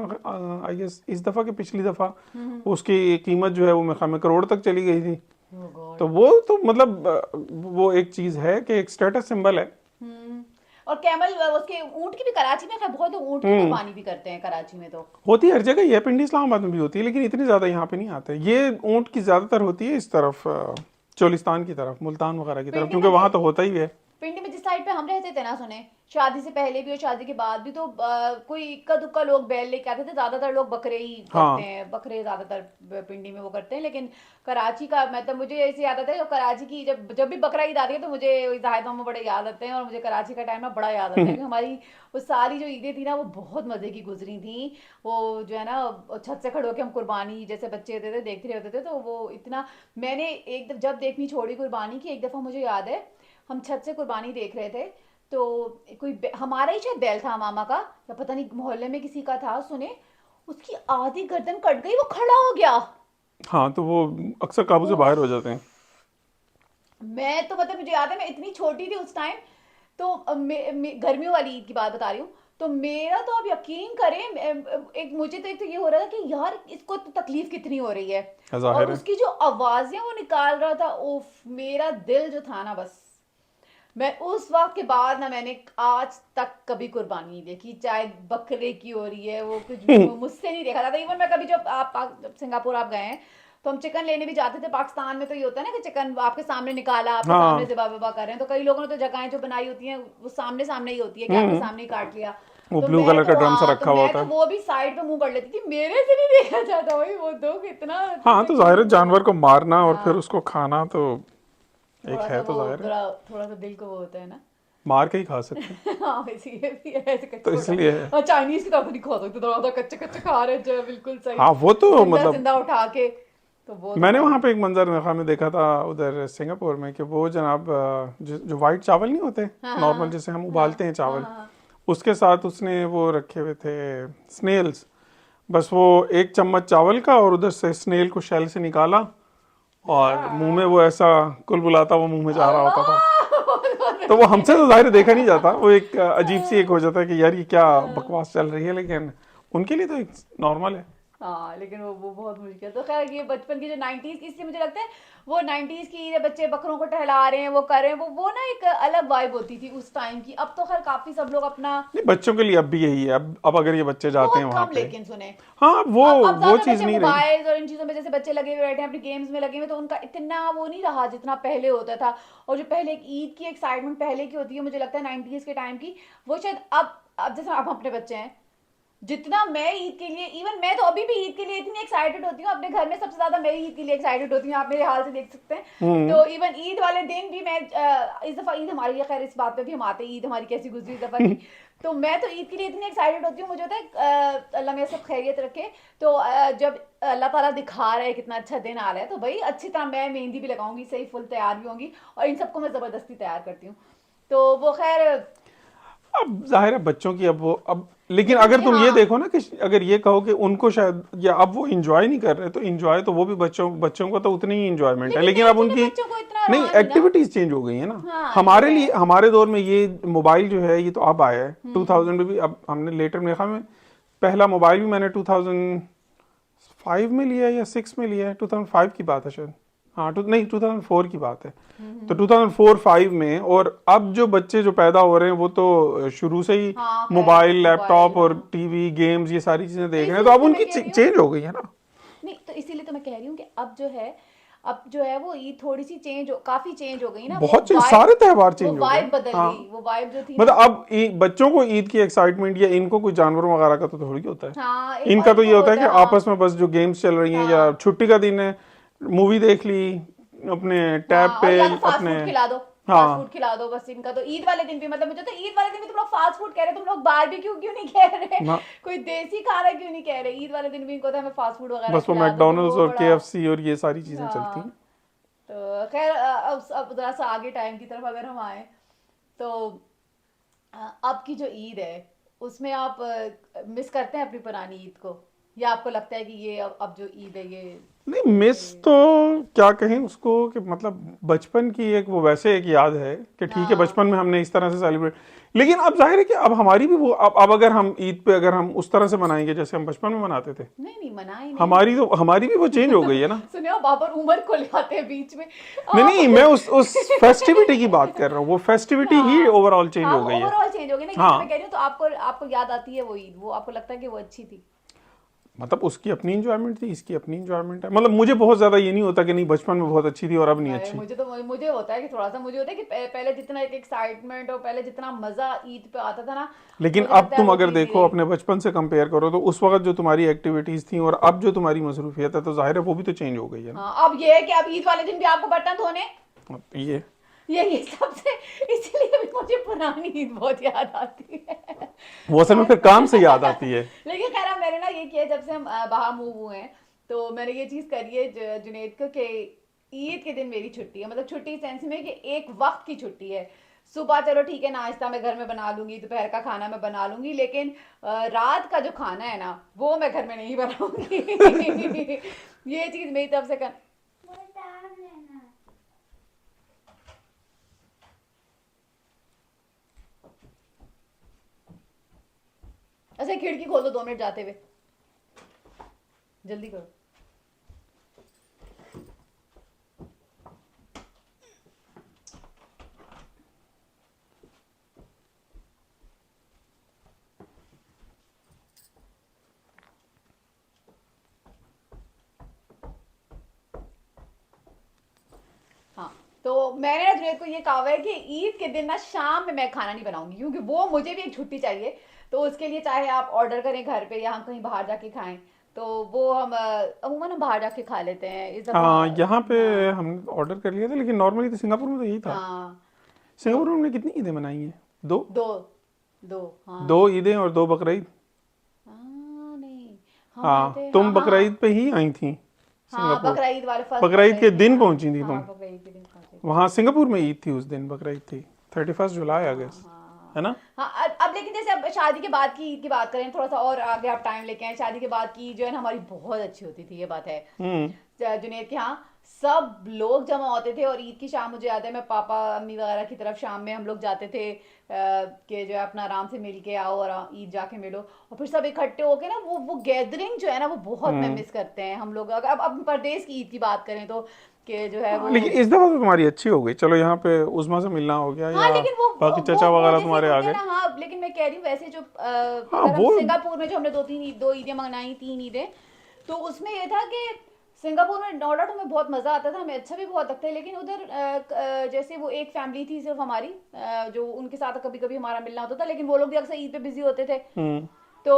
Speaker 2: आई गेस इस दफा कि पिछली दफा,
Speaker 1: हम्म।
Speaker 2: उसकी कीमत जो है वो मेरे ख्याल में करोड़ तक चली गई थी।
Speaker 1: ओह गॉड।
Speaker 2: तो वो तो मतलब वो एक चीज है कि एक स्टेटस सिंबल है।
Speaker 1: हम्म। और कैमल, उसके ऊंट की भी कराची में खैर बहुत लोग ऊंट की
Speaker 2: हम्म।
Speaker 1: कुर्बानी भी करते हैं कराची में तो।
Speaker 2: होती है हर जगह ही है, पिंडी इस्लामाबाद में भी होती है, लेकिन इतनी ज्यादा यहाँ पे नहीं आते। ये ऊंट की ज्यादातर होती है इस तरफ चोलिस्तान की तरफ, मुल्तान वगैरह की तरफ,
Speaker 1: पिंडी
Speaker 2: क्योंकि
Speaker 1: में
Speaker 2: वहां तो होता ही है।
Speaker 1: पिंडी में जिस साइड पे हम रहते थे ना, सुने, शादी से पहले भी और शादी के बाद भी, तो कोई इक्का दुक्का लोग बैल लेके आते थे, ज्यादातर लोग बकरे ही करते
Speaker 2: हाँ।
Speaker 1: हैं, बकरे ज्यादातर पिंडी में वो करते हैं। लेकिन कराची का, मतलब मुझे ऐसे याद आता है, जब कराची की, जब जब भी बकरा ईद आती है तो मुझे जाहिद मामा बड़े याद आते हैं, और मुझे कराची का टाइम ना बड़ा याद आता है, कि हमारी वो सारी जो ईदें थी ना वो बहुत मजे की गुजरी थी। वो जो है ना, छत से खड़े होकर हम कुर्बानी, जैसे बच्चे होते थे देखते रहे होते थे, तो वो इतना, मैंने एक जब देखनी छोड़ी कुर्बानी की, एक दफा मुझे याद है, हम छत से कुर्बानी देख रहे थे, तो कोई हमारा ही शायद बैल था मामा का, या पता नहीं मोहल्ले में किसी का था, सुने, उसकी आधी गर्दन कट गई, वो खड़ा हो गया।
Speaker 2: हाँ, तो वो अक्सर काबू से
Speaker 1: ओह।
Speaker 2: बाहर हो जाते हैं।
Speaker 1: मैं तो, मतलब मुझे याद है, मैं इतनी छोटी थी उस टाइम, तो गर्मियों वाली ईद की बात बता रही हूँ, तो मेरा तो आप यकीन करें, एक मुझे तो, एक तो ये हो रहा था कि यार इसको तो तकलीफ कितनी हो रही है, और
Speaker 2: जाहिर है।
Speaker 1: उसकी जो आवाजें वो निकाल रहा था, उफ, मेरा दिल जो था ना, बस, मैं उस वक्त के बाद ना, मैंने आज तक कभी कुर्बानी नहीं देखी, चाहे बकरे की हो रही है, वो कुछ भी मुझसे नहीं देखा जाता। इवन मैं कभी, जब जब सिंगापुर आप गए हैं, तो हम चिकन लेने भी जाते थे पाकिस्तान में, तो ये होता है ना कि चिकन आपके सामने निकाला, आपके सामने
Speaker 2: हाँ,
Speaker 1: ज़िबा विबा कर रहे हैं, तो कई लोगों ने तो जगहें जो बनाई होती हैं वो सामने सामने ही होती है, कि आपके
Speaker 2: हम्म,
Speaker 1: सामने ही काट लिया।
Speaker 2: वो
Speaker 1: तो
Speaker 2: ब्लू
Speaker 1: मैं
Speaker 2: कलर का
Speaker 1: तो,
Speaker 2: ड्रम सा
Speaker 1: हाँ, तो
Speaker 2: रखा हुआ
Speaker 1: मैं
Speaker 2: होता
Speaker 1: तो
Speaker 2: है।
Speaker 1: वो भी साइड पे मुंह कर लेती थी, मेरे से नहीं देखा जाता भाई, वो तो कितना
Speaker 2: हाँ, तो जाहिर है जानवर को मारना और फिर
Speaker 1: हाँ,
Speaker 2: उसको खाना तो एक
Speaker 1: थोड़ा सा
Speaker 2: है, तो
Speaker 1: वो,
Speaker 2: जाहिर है
Speaker 1: थोड़ा सा दिल को वो होता है ना।
Speaker 2: मार के ही खा सकते हैं।
Speaker 1: हाँ, वैसे ये भी है, ऐसे
Speaker 2: तो
Speaker 1: कच्चे उठा।
Speaker 2: इसलिए
Speaker 1: हाँ, चाइनीज की तरह तो नहीं खा सकते, थोड़ा सा कच्चे कच्चे खा रहे हैं जो, बिल्कुल सही,
Speaker 2: हाँ, वो तो
Speaker 1: जिंदा
Speaker 2: मतलब
Speaker 1: जिंदा उठा के, तो वो तो
Speaker 2: मैंने
Speaker 1: भाई।
Speaker 2: वहाँ पे एक मंजर मेरे ख्याल में देखा था उधर सिंगापुर में, कि वो जनाब जो वाइट चावल नहीं होते
Speaker 1: हाँ
Speaker 2: नॉर्मल,
Speaker 1: हाँ
Speaker 2: जैसे हम
Speaker 1: हाँ
Speaker 2: उबालते हैं
Speaker 1: हाँ
Speaker 2: चावल,
Speaker 1: हाँ
Speaker 2: उसके साथ उसने वो रखे हुए थे स्नेल्स। बस वो एक चम्मच चावल का और उधर से स्नेल को शेल से निकाला, और मुंह में
Speaker 1: हाँ।
Speaker 2: वो ऐसा कुलबुलाता वो मुंह में जा रहा होता था।
Speaker 1: अल्लाह।
Speaker 2: तो वो हमसे तो जाहिर है देखा नहीं जाता, वो एक अजीब सी एक हो जाता है कि यार ये क्या बकवास चल रही है, लेकिन उनके लिए तो एक नॉर्मल है।
Speaker 1: हाँ, लेकिन वो बहुत मुश्किल, तो खैर ये बचपन की जो 90s की, इसलिए मुझे लगता है वो 90s की, ये बच्चे बकरों को टहला रहे हैं, वो कर रहे हैं, वो ना एक अलग वाइब होती थी उस टाइम की। अब तो खैर काफी सब लोग अपना,
Speaker 2: नहीं, बच्चों के लिए अब भी यही है। अब अगर ये बच्चे जाते हैं
Speaker 1: बहुत
Speaker 2: वहां
Speaker 1: कम
Speaker 2: पे,
Speaker 1: लेकिन सुने,
Speaker 2: हाँ, वो
Speaker 1: अब
Speaker 2: वो
Speaker 1: ज्यादा
Speaker 2: चीज
Speaker 1: बच्चे
Speaker 2: नहीं रही।
Speaker 1: मोबाइल्स और इन चीजों में जैसे बच्चे लगे हुए बैठे हैं, अपनी गेम्स में लगे हुए, तो उनका इतना वो नहीं रहा जितना पहले होता था। और जो पहले एक ईद की एक्साइटमेंट पहले की होती है, मुझे लगता है 90s के टाइम की, वो शायद अब जैसे अब अपने बच्चे हैं, जितना मैं ईद के लिए, इवन मैं तो अभी भी ईद के लिए इतनी एक्साइटेड होती हूँ, अपने घर में सबसे ज्यादा मैं ईद के लिए एक्साइटेड होती हूँ, आप मेरे हाल से देख सकते हैं।
Speaker 2: हम्म।
Speaker 1: तो इवन ईद वाले दिन भी मैं, इस दफा ईद हमारी, खैर इस बात पे भी हम आते हैं, ईद हमारी कैसी गुजरी इस दफा की, तो मैं तो ईद के लिए इतनी एक्साइटेड होती हूँ, मुझे होता है अल्लाह मेरा सब खैरियत रखे, तो जब अल्लाह ताला दिखा रहा है कितना अच्छा दिन आ रहा है, तो भाई अच्छी तरह मैं मेहंदी भी लगाऊंगी, सही फुल तैयार भी होंगी, और इन सबको मैं जबरदस्ती तैयार करती हूँ। तो वो खैर,
Speaker 2: अब जाहिर है बच्चों की अब वो अब, लेकिन
Speaker 1: लेकिन
Speaker 2: अगर तुम ये
Speaker 1: हाँ,
Speaker 2: देखो ना कि अगर ये कहो कि उनको शायद, या अब वो इंजॉय नहीं कर रहे, तो इंजॉय तो वो भी बच्चों बच्चों को तो उतनी ही इंजॉयमेंट है,
Speaker 1: लेकिन
Speaker 2: लेकिन
Speaker 1: मेन
Speaker 2: अब
Speaker 1: चीज है,
Speaker 2: उनकी
Speaker 1: बच्चों को इतना
Speaker 2: नहीं,
Speaker 1: रहा नहीं ना।
Speaker 2: एक्टिविटीज चेंज हो गई है ना।
Speaker 1: हाँ, ये
Speaker 2: हमारे
Speaker 1: है।
Speaker 2: लिए हमारे दौर में ये मोबाइल जो है ये तो अब आया है
Speaker 1: हम्म।
Speaker 2: 2000 में भी। अब हमने लेटर मेरे ख्याल में पहला मोबाइल भी मैंने 2005 में लिया है या 6 में लिया है, 2005 की बात है शायद। हाँ, नहीं, 2004 की बात है। तो 2004-5 में, और अब जो बच्चे जो पैदा हो रहे हैं वो तो शुरू से ही
Speaker 1: हाँ, खैर
Speaker 2: मोबाइल,
Speaker 1: मोबाइल,
Speaker 2: लैपटॉप और
Speaker 1: हाँ।
Speaker 2: टीवी, गेम्स, ये सारी चीजें
Speaker 1: तो
Speaker 2: देख रहे हैं, तो
Speaker 1: इसीलिए
Speaker 2: अब
Speaker 1: तो मैं
Speaker 2: उनकी
Speaker 1: कह रही हूँ,
Speaker 2: चेंज हो गई है ना।
Speaker 1: नहीं तो इसीलिए तो मैं कह रही हूँ कि अब जो है, अब जो है वो ईद थोड़ी सी काफी चेंज हो गई ना,
Speaker 2: बहुत चेंज, सारे त्योहार
Speaker 1: वो
Speaker 2: चेंज हो गए।
Speaker 1: वाइब बदल
Speaker 2: हाँ,
Speaker 1: गई, वो वाइब जो थी
Speaker 2: मतलब
Speaker 1: ना।
Speaker 2: अब बच्चों को ईद की एक्साइटमेंट या इनको कुछ जानवरों वगैरह का तो थोड़ी होता है।
Speaker 1: हाँ, एक और
Speaker 2: इनका तो ये
Speaker 1: इनको
Speaker 2: होता है
Speaker 1: होता
Speaker 2: कि
Speaker 1: है, हाँ।
Speaker 2: आपस में बस जो गेम्स चल रही हैं या
Speaker 1: हाँ
Speaker 2: छुट्टी का दिन है, मूवी देख ली अपने टैब
Speaker 1: हाँ,
Speaker 2: पे
Speaker 1: और या तो फास्ट
Speaker 2: अपने।
Speaker 1: फूड खिला दो, फास्ट
Speaker 2: हाँ
Speaker 1: फूड खिला दो बस। इनका तो ईद वाले दिन भी, मतलब मुझे तो ईद वाले दिन भी तुम लोग फास्ट फूड कह रहे हो, तुम लोग बारबेक्यू क्यों नहीं कह रहे?
Speaker 2: ना,
Speaker 1: कोई देसी खाना क्यों नहीं कह रहे? ईद वाले दिन भी इनको तो हमें फास्ट फूड वगैरह
Speaker 2: बस वो
Speaker 1: खिला दो, तो
Speaker 2: मैकडोनल्ड्स
Speaker 1: वो
Speaker 2: और
Speaker 1: बड़ा।
Speaker 2: केएफसी और ये सारी चीजें चलती हैं।
Speaker 1: हाँ, तो खैर अब थोड़ा सा आगे टाइम की तरफ अगर हम आए, तो अब की जो ईद है उसमें आप मिस करते हैं अपनी पुरानी ईद को, या आपको लगता है कि ये अब जो ईद है ये
Speaker 2: नहीं,
Speaker 1: थोड़ी
Speaker 2: मिस
Speaker 1: सी।
Speaker 2: तो क्या कहें उसको, कि मतलब बचपन की एक वो वैसे एक याद है कि ठीक है
Speaker 1: हाँ
Speaker 2: बचपन में हमने इस तरह से सेलिब्रेट। लेकिन अब जाहिर है कि अब हमारी भी वो, अब अगर हम ईद पे अगर हम उस तरह से मनाएंगे जैसे हम बचपन में मनाते थे,
Speaker 1: नहीं नहीं, मना ही नहीं।
Speaker 2: हमारी भी वो चेंज हो गई है ना।
Speaker 1: सुने हो, बाबर उमर को ले आते हैं बीच में
Speaker 2: नहीं
Speaker 1: आप।
Speaker 2: नहीं, मैं उस फेस्टिविटी की बात कर रहा हूँ, वो फेस्टिविटी ही
Speaker 1: हाँ
Speaker 2: ओवरऑल चेंज
Speaker 1: हाँ,
Speaker 2: हो
Speaker 1: वो
Speaker 2: गई है।
Speaker 1: ओवरऑल चेंज हो गई ना, यही तो मैं
Speaker 2: हाँ,
Speaker 1: कह रही हूँ। तो आपको आपको याद आती है वो ईद, वो आपको लगता है कि वो अच्छी थी?
Speaker 2: मतलब उसकी अपनी इंजॉयमेंट थी, इसकी अपनी इंजॉयमेंट है। मतलब मुझे बहुत ज्यादा ये नहीं होता कि नहीं बचपन में बहुत अच्छी थी और अब नहीं
Speaker 1: अरे
Speaker 2: अच्छी।
Speaker 1: मुझे होता है कि थोड़ा सा मुझे होता है कि पहले जितना एक एक्साइटमेंट और पहले जितना मजा ईद पे आता था ना,
Speaker 2: लेकिन
Speaker 1: मुझे
Speaker 2: अब
Speaker 1: लगता है
Speaker 2: तुम
Speaker 1: वो
Speaker 2: अगर
Speaker 1: चीज नहीं
Speaker 2: देखो
Speaker 1: रही।
Speaker 2: अपने बचपन से कंपेयर करो तो उस वक्त जो तुम्हारी एक्टिविटीज थी और अब जो तुम्हारी मसरूफियत है, तो जाहिर है वो भी तो चेंज हो गई है ना।
Speaker 1: हाँ, अब ये है कि अब ईद वाले दिन भी आपको बर्तन धोने,
Speaker 2: अब ये
Speaker 1: ये सबसे, इसलिए भी मुझे पुरानी ईद बहुत याद आती है।
Speaker 2: वो असल में
Speaker 1: खैर
Speaker 2: फिर काम से याद आती है।
Speaker 1: लेकिन खैर अब मैंने ना ये किया, जब से हम बाहर मूव हुए हैं, तो मैंने ये चीज करी है जुनेद को, कि ईद के दिन मेरी छुट्टी है। मतलब छुट्टी सेंस में कि एक वक्त की छुट्टी है। सुबह चलो ठीक है, नाश्ता मैं घर में बना लूंगी, दोपहर का खाना मैं बना लूंगी, लेकिन रात का जो खाना है ना वो मैं घर में नहीं बनाऊंगी। ये चीज मेरी तरफ से कर। अच्छा, खिड़की खोल दो 2 मिनट जाते हुए, जल्दी करो। हाँ, तो मैंने ना जुनैद को ये कहा हुआ है कि ईद के दिन ना शाम में मैं खाना नहीं बनाऊंगी, क्योंकि वो मुझे भी एक छुट्टी चाहिए। तो उसके लिए चाहे आप ऑर्डर करें घर पे या हम कहीं बाहर जाके खाएं, तो वो हम अमूमन हम बाहर जाके खा लेते हैं इस दफा।
Speaker 2: हाँ, यहाँ पे
Speaker 1: हाँ
Speaker 2: हमने ऑर्डर कर लिया था, लेकिन नॉर्मली तो सिंगापुर में तो यही था।
Speaker 1: हाँ, तो
Speaker 2: सिंगापुर में हमने कितनी ईदें मनाई हैं? दो।
Speaker 1: दो, दो,
Speaker 2: दो
Speaker 1: हाँ।
Speaker 2: ईदें और दो बकरीद।
Speaker 1: हाँ नहीं, हम आए
Speaker 2: हाँ,
Speaker 1: थे, हाँ
Speaker 2: तुम
Speaker 1: हाँ हाँ।
Speaker 2: बकरीद पे ही आई थी
Speaker 1: हाँ,
Speaker 2: सिंगापुर।
Speaker 1: बकरा ईद वाले, फर्स्ट बकरा
Speaker 2: बकरीद के
Speaker 1: ईद पे,
Speaker 2: दिन
Speaker 1: हाँ।
Speaker 2: पहुंची थी
Speaker 1: हाँ,
Speaker 2: तुम।
Speaker 1: बकरा ईद के दिन पहुंचे थे।
Speaker 2: वहाँ सिंगापुर में ईद थी उस दिन, बकरीद थी 31 जुलाई आई
Speaker 1: हाँ
Speaker 2: गेस,
Speaker 1: हाँ
Speaker 2: है ना?
Speaker 1: हाँ। अब लेकिन जैसे अब शादी के बाद की ईद की बात करें, थोड़ा सा और आगे आप टाइम लेके आए, शादी के बाद की ईद जो है ना हमारी बहुत अच्छी होती थी, ये बात है।
Speaker 2: हम्म।
Speaker 1: जुनैद के यहाँ सब लोग जमा होते थे, और ईद की शाम मुझे याद है, मैं पापा अम्मी वगैरह की तरफ शाम में हम लोग जाते थे, कि जो है अपना आराम से मिल के आओ और ईद जाके मिलो, और फिर सब इकट्ठे होके ना वो गैदरिंग जो है ना वो बहुत मैं
Speaker 2: हम्म।
Speaker 1: मिस करते हैं हम लोग। अगर अब परदेश की ईद की बात करें तो, कि जो है
Speaker 2: हाँ,
Speaker 1: वो।
Speaker 2: लेकिन इस दफा तो तुम्हारी अच्छी हो गई, चलो यहाँ पे उज़मा से मिलना हो गया
Speaker 1: हाँ
Speaker 2: या
Speaker 1: लेकिन
Speaker 2: बाकी चचा
Speaker 1: वो
Speaker 2: वगैरह
Speaker 1: जैसे
Speaker 2: तुम्हारे आ
Speaker 1: होते हैं
Speaker 2: गए।
Speaker 1: ना, हाँ, लेकिन मैं कह रही हूँ वैसे जो
Speaker 2: हाँ
Speaker 1: अगर हम
Speaker 2: वो।
Speaker 1: सिंगापुर में जो हमने दो ईदें मंगनाई, 3 ईदें, तो उसमें ये था कि सिंगापुर में नो डाउट हमें बहुत मजा आता था, हमें अच्छा भी बहुत लगता है, लेकिन उधर जैसे वो एक फैमिली थी सिर्फ हमारी, जो उनके साथ कभी कभी हमारा मिलना होता था, लेकिन वो लोग भी अक्सर ईद पे बिजी होते थे।
Speaker 2: हम्म।
Speaker 1: तो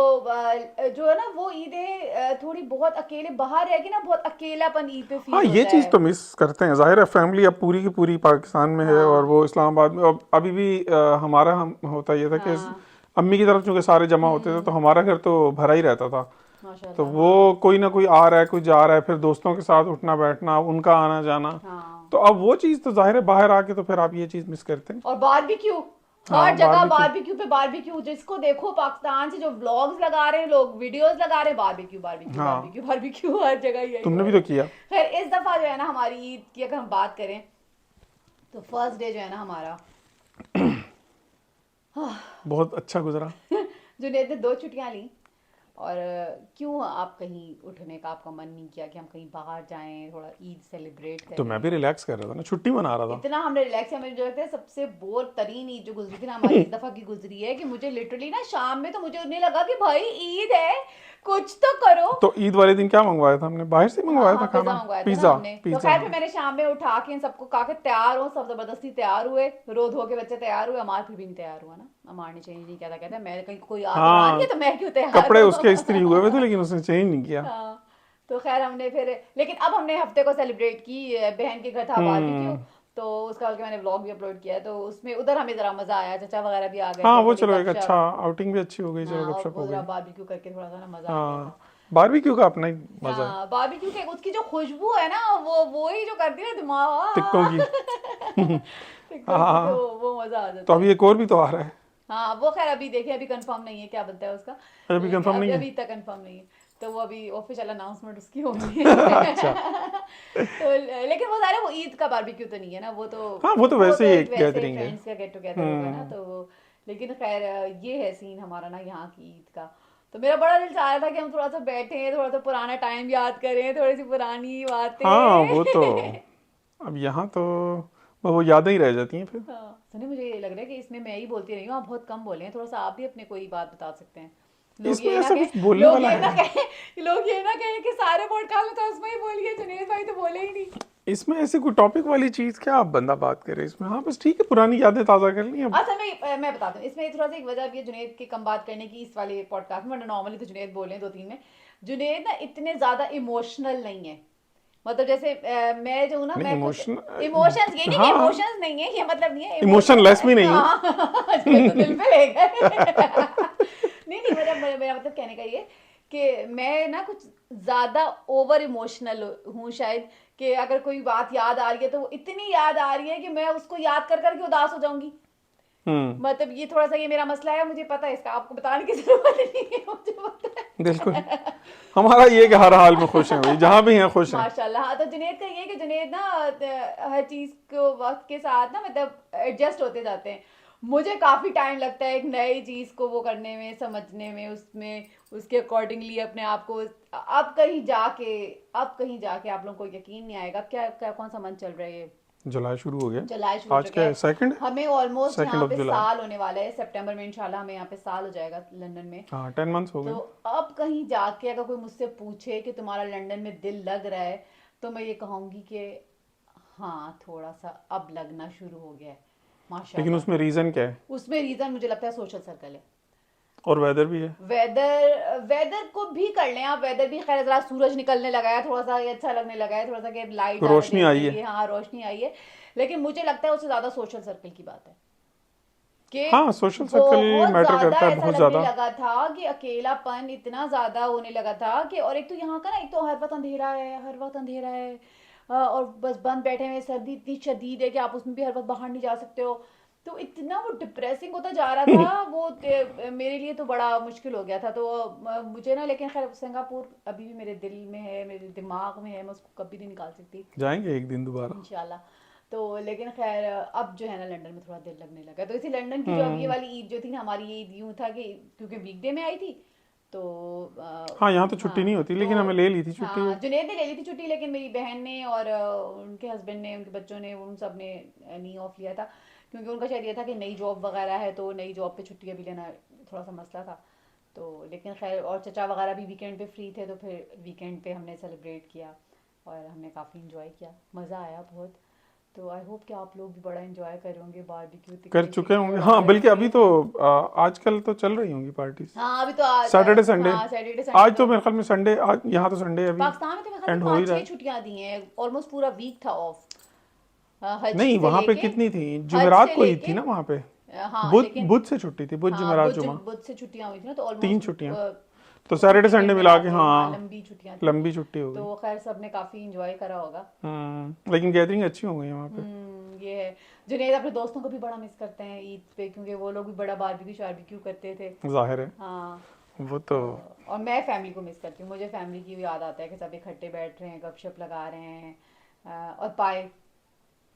Speaker 1: जो है ना वो ईदें थोड़ी बहुत अकेले बाहर रह के ना, बहुत अकेलापन ईद पे
Speaker 2: हाँ,
Speaker 1: फील
Speaker 2: ये
Speaker 1: होता
Speaker 2: चीज़
Speaker 1: है।
Speaker 2: तो मिस करते हैं, जाहिर है फैमिली अब पूरी की पूरी पाकिस्तान में है और
Speaker 1: हाँ
Speaker 2: वो इस्लामाबाद में। अब अभी भी हमारा हम होता ये था कि
Speaker 1: हाँ।
Speaker 2: अम्मी की तरफ चूंकि सारे जमा होते थे तो हमारा घर तो भरा ही रहता था। तो
Speaker 1: माशाल्लाह,
Speaker 2: वो
Speaker 1: हाँ
Speaker 2: कोई ना कोई आ रहा है, कोई जा रहा है, फिर दोस्तों के साथ उठना बैठना, उनका आना जाना।
Speaker 1: हाँ।
Speaker 2: तो अब वो चीज़ तो जाहिर है बाहर आके तो फिर आप ये चीज़ मिस करते हैं।
Speaker 1: और बारबेक्यू, हर
Speaker 2: हाँ,
Speaker 1: जगह
Speaker 2: बारबेक्यू।
Speaker 1: बारबेक्यू पे बारबेक्यू, जिसको देखो पाकिस्तान से जो व्लॉग्स लगा रहे हैं लोग, वीडियोस लगा रहे हैं, बारबेक्यू बारबेक्यू
Speaker 2: हाँ,
Speaker 1: बारबेक्यू बारबेक्यू, हर जगह यही
Speaker 2: तुमने
Speaker 1: हो
Speaker 2: भी
Speaker 1: रहा
Speaker 2: तो
Speaker 1: है।
Speaker 2: किया।
Speaker 1: खैर इस दफा जो है ना हमारी ईद की अगर हम बात करें, तो फर्स्ट डे जो है ना हमारा,
Speaker 2: बहुत अच्छा गुजरा।
Speaker 1: जुनैद ने 2 छुट्टियां ली, और क्यों आप कहीं उठने का आपका मन नहीं किया कि हम कहीं बाहर जाएं, थोड़ा ईद सेलिब्रेट
Speaker 2: तो
Speaker 1: करें?
Speaker 2: मैं भी रिलैक्स कर रहा था ना, छुट्टी मना रहा था।
Speaker 1: इतना हमने रिलैक्स किया, मुझे लगता है सबसे बोर तरीन ईद जो गुजरी थी ना हमारी इस दफा की गुजरी है, कि मुझे लिटरली ना शाम में तो मुझे नहीं लगा कि भाई ईद है, कुछ तो करो।
Speaker 2: तो ईद वाले दिन क्या मंगवाया था हमने, बाहर से
Speaker 1: हाँ
Speaker 2: मंगवाया
Speaker 1: हाँ,
Speaker 2: था
Speaker 1: पिज्जा
Speaker 2: खाना?
Speaker 1: मंगवाया था ना
Speaker 2: पिज्जा,
Speaker 1: हमने। तो
Speaker 2: पिज्जा
Speaker 1: खैर फिर
Speaker 2: हाँ।
Speaker 1: मैंने शाम में उठा के इन सबको कहा कि तैयार हो, सब जबरदस्ती तैयार हुए, रो धो के बच्चे तैयार हुए, अमार फिर भी नहीं तैयार हुआ ना। अमार ने चेंज नहीं किया था, कहता है मैं कहीं कोई आ तो रहा नहीं है
Speaker 2: हाँ,
Speaker 1: तो मैं क्यों तैयार
Speaker 2: कपड़े उसके
Speaker 1: हूँ।
Speaker 2: इस्त्री हुए हुए थे लेकिन उसने चेंज नहीं किया।
Speaker 1: हाँ, तो खैर हमने फिर, लेकिन अब हमने हफ्ते को सेलिब्रेट की, बहन के घर था बारबेक्यू,
Speaker 2: हम्म।
Speaker 1: तो उसका बल्कि मैंने व्लॉग भी अपलोड किया है, तो उसमें उधर हमें ज़रा मज़ा आया, चाचा वगैरह भी आ गए
Speaker 2: हाँ
Speaker 1: थे,
Speaker 2: वो
Speaker 1: थोड़ी
Speaker 2: चलो एक अच्छा
Speaker 1: गपशप।
Speaker 2: आउटिंग भी अच्छी हो गई, चलो
Speaker 1: हाँ, और
Speaker 2: गपशप
Speaker 1: वो
Speaker 2: हो
Speaker 1: ज़रा
Speaker 2: गई।
Speaker 1: बारबेक्यू करके थोड़ा सा ना मज़ा आ गया
Speaker 2: हाँ,
Speaker 1: था।
Speaker 2: बारबेक्यू का अपना ही मजा है।
Speaker 1: हाँ, बारबेक्यू के उसकी जो खुशबू है ना, वो ही जो करती है ना दिमाग
Speaker 2: टिक्कों की।
Speaker 1: टिक्कों की, तो
Speaker 2: हाँ,
Speaker 1: वो मज़ा आ
Speaker 2: तो
Speaker 1: जाता
Speaker 2: अभी
Speaker 1: है।
Speaker 2: एक और भी तो आ रहा है।
Speaker 1: हाँ, वो खैर अभी देखे, अभी कंफर्म नहीं है क्या बनता है उसका,
Speaker 2: अभी
Speaker 1: लेकिन
Speaker 2: कंफर्म
Speaker 1: अभी
Speaker 2: नहीं है।
Speaker 1: अभी तक कंफर्म नहीं है, तो वो अभी ऑफिशियल अनाउंसमेंट उसकी होनी है।
Speaker 2: अच्छा।
Speaker 1: तो लेकिन वो सारे वो ईद का बारबेक्यू तो नहीं है ना,
Speaker 2: हाँ वो तो
Speaker 1: वो
Speaker 2: वैसे
Speaker 1: तो
Speaker 2: ही
Speaker 1: एक
Speaker 2: एक
Speaker 1: वैसे
Speaker 2: गैदरिंग है।
Speaker 1: फ्रेंड्स का गेट टुगेदर होगा ना,
Speaker 2: हम्म।
Speaker 1: तो लेकिन खैर ये है सीन हमारा ना यहाँ की ईद का। तो मेरा बड़ा दिल चाह रहा था कि हम थोड़ा सा बैठें, थोड़ा सा पुराना टाइम याद करें, थोड़ी सी पुरानी
Speaker 2: हाँ वो तो,
Speaker 1: बातें।
Speaker 2: अब यहाँ तो वो यादें ही रह जाती हैं फिर।
Speaker 1: हाँ, सुनिए मुझे ये लग रहा है कि इसमें मैं ही बोलती रही हूँ, आप बहुत कम बोले हैं, थोड़ा सा आप भी अपने कोई बात बता सकते हैं। लोग
Speaker 2: इसमें
Speaker 1: ये ना
Speaker 2: ऐसा
Speaker 1: कहें,
Speaker 2: कुछ बोलने वाला है?
Speaker 1: लोग ये ना कहें कि सारे पॉडकास्ट में तो उसमें ही बोलिए, जुनेद भाई तो बोले ही नहीं।
Speaker 2: इसमें ऐसी कोई टॉपिक वाली चीज क्या आप बंदा बात करे इसमें? हाँ बस ठीक है, पुरानी यादें ताज़ा कर ली अब।
Speaker 1: असल में मैं बताती हूँ, इसमें थोड़ा सा एक वजह भी है जुनेद की कम बात करने की इस वाले पॉडकास्ट में, वरना नॉर्मली तो जुनेद बोले हैं दो तीन में। जुनेद ना इतने ज्यादा इमोशनल नहीं है, मतलब जैसे मैं जो हूँ ना,
Speaker 2: नहीं
Speaker 1: मैं कुछ इमोशंस, ये
Speaker 2: इमोशन,
Speaker 1: नहीं कि
Speaker 2: हाँ
Speaker 1: इमोशंस नहीं है, ये मतलब नहीं है
Speaker 2: इमोशनलेस भी
Speaker 1: इमोशंस।
Speaker 2: नहीं हूँ।
Speaker 1: हाँ, ये तो दिल पे ले गए। नहीं नहीं, मतलब मेरा मतलब कहने का ये कि मैं ना कुछ ज्यादा ओवर इमोशनल हूँ शायद, कि अगर कोई बात याद आ रही है तो वो इतनी याद आ रही है कि मैं उसको याद कर करके उदास हो जाऊंगी।
Speaker 2: हम्म।
Speaker 1: मतलब ये थोड़ा सा ये मेरा मसला है, मुझे पता है, इसका आपको बताने की जरूरत नहीं है, मुझे
Speaker 2: बिल्कुल,
Speaker 1: पता है।
Speaker 2: हमारा ये है कि हर हाल में खुश हैं भाई, जहाँ भी हैं खुश हैं।
Speaker 1: माशाल्लाह। हाँ, तो जुनेद का ये है कि जुनेद ना हर चीज को वक्त के साथ ना मतलब एडजस्ट होते जाते हैं। मुझे काफी टाइम लगता है एक नई चीज को वो करने में, समझने में, उसमें उसके अकॉर्डिंगली अपने आप को। अब कहीं जाके आप लोगों को यकीन नहीं आएगा, क्या क्या कौन सा मंथ चल रहा है ये,
Speaker 2: जुलाई शुरू हो गया।
Speaker 1: जुलाई शुरू हो
Speaker 2: आज
Speaker 1: चुका
Speaker 2: क्या है,
Speaker 1: है।
Speaker 2: सेकंड?
Speaker 1: हमें ऑलमोस्ट
Speaker 2: सेकंड
Speaker 1: यहाँ
Speaker 2: ऑफ
Speaker 1: पे
Speaker 2: जुलाई।
Speaker 1: साल होने वाला है, सितंबर में इंशाल्लाह हमें यहाँ पे साल हो जाएगा लंदन में।
Speaker 2: हाँ 10 मंथ्स हो
Speaker 1: तो
Speaker 2: गए।
Speaker 1: अब कहीं जाके अगर कोई मुझसे पूछे कि तुम्हारा लंदन में दिल लग रहा है, तो मैं ये कहूँगी कि हाँ, थोड़ा सा अब लगना शुरू हो गया है,
Speaker 2: लेकिन
Speaker 1: माशाल्लाह।
Speaker 2: उसमें रीजन क्या है?
Speaker 1: उसमें रीज़न मुझे लगता है सोशल सर्कल है।
Speaker 2: और वेदर भी है।
Speaker 1: वेदर वेदर को भी कर लें आप, वेदर भी खैर, जरा सूरज निकलने लगा है, थोड़ा सा ये अच्छा लगने लगा है, थोड़ा सा कि लाइट ज़्यादा
Speaker 2: रोशनी
Speaker 1: देर
Speaker 2: आई
Speaker 1: के
Speaker 2: है।
Speaker 1: लिए, हाँ रोशनी आई है। लेकिन मुझे लगता है उससे ज़्यादा सोशल सर्कल की बात है, कि
Speaker 2: हाँ सोशल सर्कल
Speaker 1: बहुत
Speaker 2: मैटर
Speaker 1: ज्यादा
Speaker 2: करता है,
Speaker 1: ऐसा
Speaker 2: बहुत
Speaker 1: लगने
Speaker 2: ज्यादा।
Speaker 1: लगा था कि अकेलापन इतना ज्यादा होने लगा था कि, और एक तो यहाँ का ना, एक तो हर वक्त अंधेरा है, हर वक्त अंधेरा है, और बस बंद बैठे हुए, सर्दी इतनी शदीद है कि आप उसमें भी हर वक्त बाहर नहीं जा सकते हो। तो इतना वो डिप्रेसिंग होता जा रहा था वो, मेरे लिए तो बड़ा मुश्किल हो गया था। तो मुझे ना, लेकिन खैर सिंगापुर अभी भी मेरे दिल में है, मेरे दिमाग में है, मैं उसको कभी नहीं निकाल सकती
Speaker 2: जाएंगे एक दिन दोबारा।
Speaker 1: इंशाल्लाह। तो लेकिन खैर अब जो है ना लंदन में थोड़ा दिल लगने लगा, तो इसी लंदन की जो अब ये
Speaker 2: हम्म।
Speaker 1: वाली ईद जो थी ना हमारी, ये ईद यूं था कि क्योंकि वीकडे में आई थी, तो
Speaker 2: हाँ यहाँ तो छुट्टी नहीं
Speaker 1: हाँ,
Speaker 2: होती,
Speaker 1: तो
Speaker 2: लेकिन हमें ले ली थी छुट्टी
Speaker 1: हाँ
Speaker 2: वो।
Speaker 1: जुनेद ने ले ली थी छुट्टी, लेकिन मेरी बहन ने और उनके हस्बैंड ने, उनके बच्चों ने, उन सब ने नहीं ऑफ लिया था, क्योंकि उनका शायद ये था कि नई जॉब वगैरह है, तो नई जॉब पे छुट्टियाँ भी लेना थोड़ा सा मसला था। तो लेकिन खैर, और चचा वगैरह भी वीकेंड पे फ्री थे, तो फिर वीकेंड पे हमने सेलिब्रेट किया, और हमने काफ़ी इंजॉय किया, मज़ा आया बहुत। तो आई होप कि आप लोग भी बड़ा एंजॉय कर होंगे, बारबेक्यू
Speaker 2: कर
Speaker 1: तिक्के
Speaker 2: चुके
Speaker 1: शिक्के
Speaker 2: होंगे
Speaker 1: उड़ा
Speaker 2: हाँ,
Speaker 1: रहे
Speaker 2: बल्कि
Speaker 1: होंगे।
Speaker 2: अभी तो आजकल तो चल रही होंगी पार्टीज।
Speaker 1: हाँ, अभी तो आज,
Speaker 2: सैटरडे संडे।
Speaker 1: हाँ सैटरडे संडे
Speaker 2: आज तो
Speaker 1: तो
Speaker 2: मेरे ख्याल में संडे, आज यहाँ तो संडे अभी
Speaker 1: पाकिस्तान में तो मेरे ख्याल से
Speaker 2: एंड हो ही
Speaker 1: पाँच
Speaker 2: रहा
Speaker 1: छः
Speaker 2: है।
Speaker 1: छुट्टियां दी हैं, ऑलमोस्ट पूरा वीक था ऑफ, हज
Speaker 2: नहीं
Speaker 1: से
Speaker 2: वहां पे
Speaker 1: लेके,
Speaker 2: कितनी थी,
Speaker 1: हज
Speaker 2: जुमेरात
Speaker 1: से
Speaker 2: को ईद
Speaker 1: लेके
Speaker 2: थी ना वहां पे।
Speaker 1: हाँ
Speaker 2: बुध
Speaker 1: लेकिन,
Speaker 2: बुध से छुट्टी थी, बुध
Speaker 1: हाँ
Speaker 2: जुमेरात
Speaker 1: बुध
Speaker 2: जुमा।
Speaker 1: बुध से छुट्टियां हुई थी ना, तो
Speaker 2: 3
Speaker 1: ऑलमोस्ट
Speaker 2: छुट्टियां। तो
Speaker 1: पूरे
Speaker 2: सैटरडे संडे
Speaker 1: वीकेंड
Speaker 2: मिला
Speaker 1: मिला
Speaker 2: के
Speaker 1: के, हाँ
Speaker 2: हाँ,
Speaker 1: लंबी छुट्टियां थी।
Speaker 2: लंबी छुट्टी हो गई।
Speaker 1: तो खैर सब ने काफ़ी इंजॉय करा होगा।
Speaker 2: लेकिन गैदरिंग अच्छी हो गई वहाँ पे।
Speaker 1: ये है। जुनेद अपने दोस्तों को भी बड़ा मिस करते हैं ईद पे, क्योंकि वो लोग भी बड़ा बारबेक्यू शारबेक्यू करते थे।
Speaker 2: जाहिर है
Speaker 1: हाँ,
Speaker 2: वो तो।
Speaker 1: और मैं फैमिली को मिस करती हूँ, मुझे फैमिली की भी याद आता है कि सब इकट्ठे बैठ रहे हैं, गपशप लगा रहे हैं, और पाए,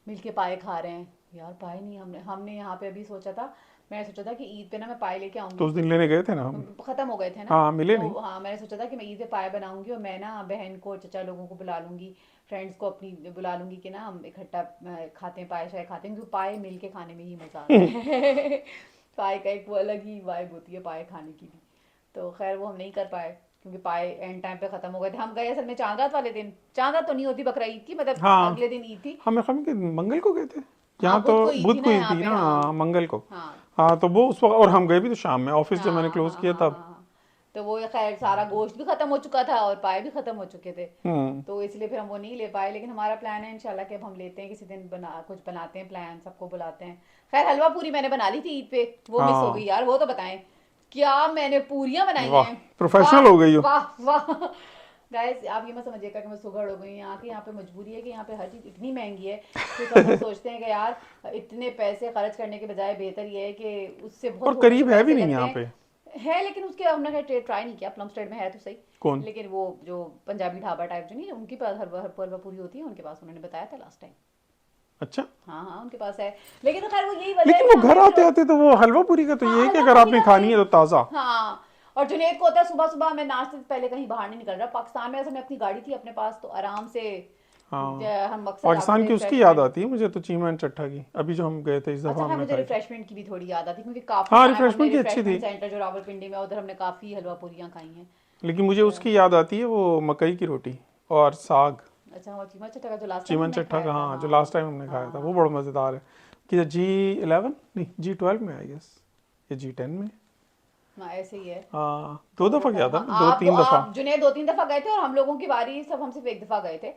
Speaker 1: मिलके पाए खा रहे हैं, यार पाए नहीं, हमने हमने यहाँ पे अभी सोचा था, मैंने सोचा था कि ईद पे ना मैं पाए लेके
Speaker 2: तो
Speaker 1: आऊंगी।
Speaker 2: उस दिन लेने गए थे ना हम।
Speaker 1: खत्म हो गए थे ना।
Speaker 2: हाँ मिले
Speaker 1: तो
Speaker 2: नहीं।
Speaker 1: हाँ मैंने सोचा था कि मैं ईद पे पाए बनाऊंगी और मैं ना बहन को चचा लोगों को बुला लूंगी, फ्रेंड्स को अपनी बुला लूंगी कि ना हम इकट्ठा खाते हैं, पाए शाय खाते हैं, क्योंकि पाए मिल के खाने में ही मजा आता है। पाए का एक वो अलग ही वाइब होती है पाए खाने की भी। तो खैर वो हम नहीं कर पाए, क्योंकि पाए एंड टाइम पे खत्म हो गए थे। हम गए असल में चांद रात वाले दिन, चांद रात तो नहीं होती बकरा ईद की, मतलब
Speaker 2: हाँ
Speaker 1: अगले दिन ईद थी।
Speaker 2: हम के मंगल को गए थे।
Speaker 1: हाँ
Speaker 2: यहाँ तो
Speaker 1: बुध को ईद थी
Speaker 2: बुध
Speaker 1: ना
Speaker 2: को ही
Speaker 1: यहाँ
Speaker 2: थी
Speaker 1: पे,
Speaker 2: ना,
Speaker 1: हाँ।
Speaker 2: मंगल को।
Speaker 1: हाँ
Speaker 2: हाँ तो वो उस वक्त, और हम गए भी तो शाम में, ऑफिस जब मैंने
Speaker 1: हाँ
Speaker 2: क्लोज
Speaker 1: हाँ
Speaker 2: किया
Speaker 1: हाँ
Speaker 2: तब।
Speaker 1: हाँ। तो वो खैर सारा गोश्त भी खत्म हो चुका था और पाए भी खत्म हो चुके थे।
Speaker 2: हम्म।
Speaker 1: तो इसलिए फिर हम वो नहीं ले पाए, लेकिन हमारा प्लान है इंशाल्लाह कि अब हम लेते हैं किसी दिन, बना कुछ बनाते हैं प्लान, सबको बुलाते हैं। खैर हलवा पूरी मैंने बना ली थी ईद पे, वो मिस हो गई
Speaker 2: हाँ
Speaker 1: यार, वो तो बताएं क्या मैंने पूरियां बनाई
Speaker 2: वाह,
Speaker 1: हैं।
Speaker 2: प्रोफेशनल
Speaker 1: वाह
Speaker 2: हो गई हो।
Speaker 1: वाह वाह। गाइस आप ये मत समझिएगा कि मैं सुगड़ हो गई, यहाँ पे मजबूरी है कि यहाँ पे हर चीज़ इतनी महंगी है कि सब लोग सोचते हैं कि यार इतने पैसे खर्च करने के बजाय बेहतर ये है कि उससे बहुत
Speaker 2: और
Speaker 1: थोड़े से
Speaker 2: करीब है भी
Speaker 1: पैसे
Speaker 2: नहीं
Speaker 1: लगते
Speaker 2: यहाँ पे।
Speaker 1: हैं। है लेकिन उसके हमने ट्राई नहीं किया, प्लम स्टेड में है तो सही।
Speaker 2: कौन?
Speaker 1: लेकिन वो जो पंजाबी ढाबा टाइप जो नहीं है, उनके पास हलवा पूरी होती है, उनके पास उन्होंने बताया था लास्ट टाइम।
Speaker 2: अच्छा।
Speaker 1: हाँ हाँ उनके पास है। लेकिन तो खैर वो यही वजह है
Speaker 2: लेकिन
Speaker 1: कि
Speaker 2: वो घर
Speaker 1: हमें फिर,
Speaker 2: आते आते तो वो हलवा पूरी का तो
Speaker 1: हाँ
Speaker 2: ये है कि
Speaker 1: हलवा
Speaker 2: अगर
Speaker 1: पूरी
Speaker 2: आपने
Speaker 1: का
Speaker 2: खानी है
Speaker 1: फिर,
Speaker 2: तो ताज़ा।
Speaker 1: हाँ। और जुनेद को होता है सुबह सुबह हमें नाश्ते से पहले कहीं बाहर नहीं निकल रहा। पाकिस्तान में असल में अपनी गाड़ी थी अपने पास, तो आराम से
Speaker 2: हाँ
Speaker 1: हम अक्सर जाते
Speaker 2: पाकिस्तान
Speaker 1: थे
Speaker 2: की उसकी याद
Speaker 1: रिफ्रेशमेंट।
Speaker 2: आती है मुझे तो, चीमा एंड चट्टा की, अभी जो हम गए थे इस दफ़ा
Speaker 1: अच्छा खैर
Speaker 2: हमने
Speaker 1: मुझे
Speaker 2: खाई थी।
Speaker 1: रिफ्रेशमेंट की भी थोड़ी याद आती, क्योंकि काफ़ी
Speaker 2: हाँ
Speaker 1: टाइम हमने
Speaker 2: रिफ्रेशमेंट की अच्छी थी।
Speaker 1: रिफ्रेशमेंट सेंटर जो रावलपिंडी में, उधर हमने काफ़ी हलवा पूरियाँ खाई हैं।
Speaker 2: लेकिन मुझे उसकी याद आती है वो मकई की रोटी और साग।
Speaker 1: अच्छा वो चीमा चट्टा का जो लास्ट टाइम
Speaker 2: चीमन
Speaker 1: हमने
Speaker 2: चट्टा
Speaker 1: खाया
Speaker 2: का,
Speaker 1: था,
Speaker 2: हाँ जो लास्ट
Speaker 1: हाँ
Speaker 2: टाइम हमने खाया था वो बड़ा
Speaker 1: हाँ।
Speaker 2: मज़ेदार है। कि G11 नहीं G12 में आई गेस, या G10 में।
Speaker 1: हाँ ऐसे ही है।
Speaker 2: हाँ दो
Speaker 1: हो
Speaker 2: दफ़ा
Speaker 1: सकता
Speaker 2: गया
Speaker 1: है,
Speaker 2: था
Speaker 1: हाँ
Speaker 2: मैं, दो तीन दफ़ा।
Speaker 1: आप जुनेद 2-3 दफा गए थे और हम लोगों की बारी सब हम सिर्फ एक दफा गए थे।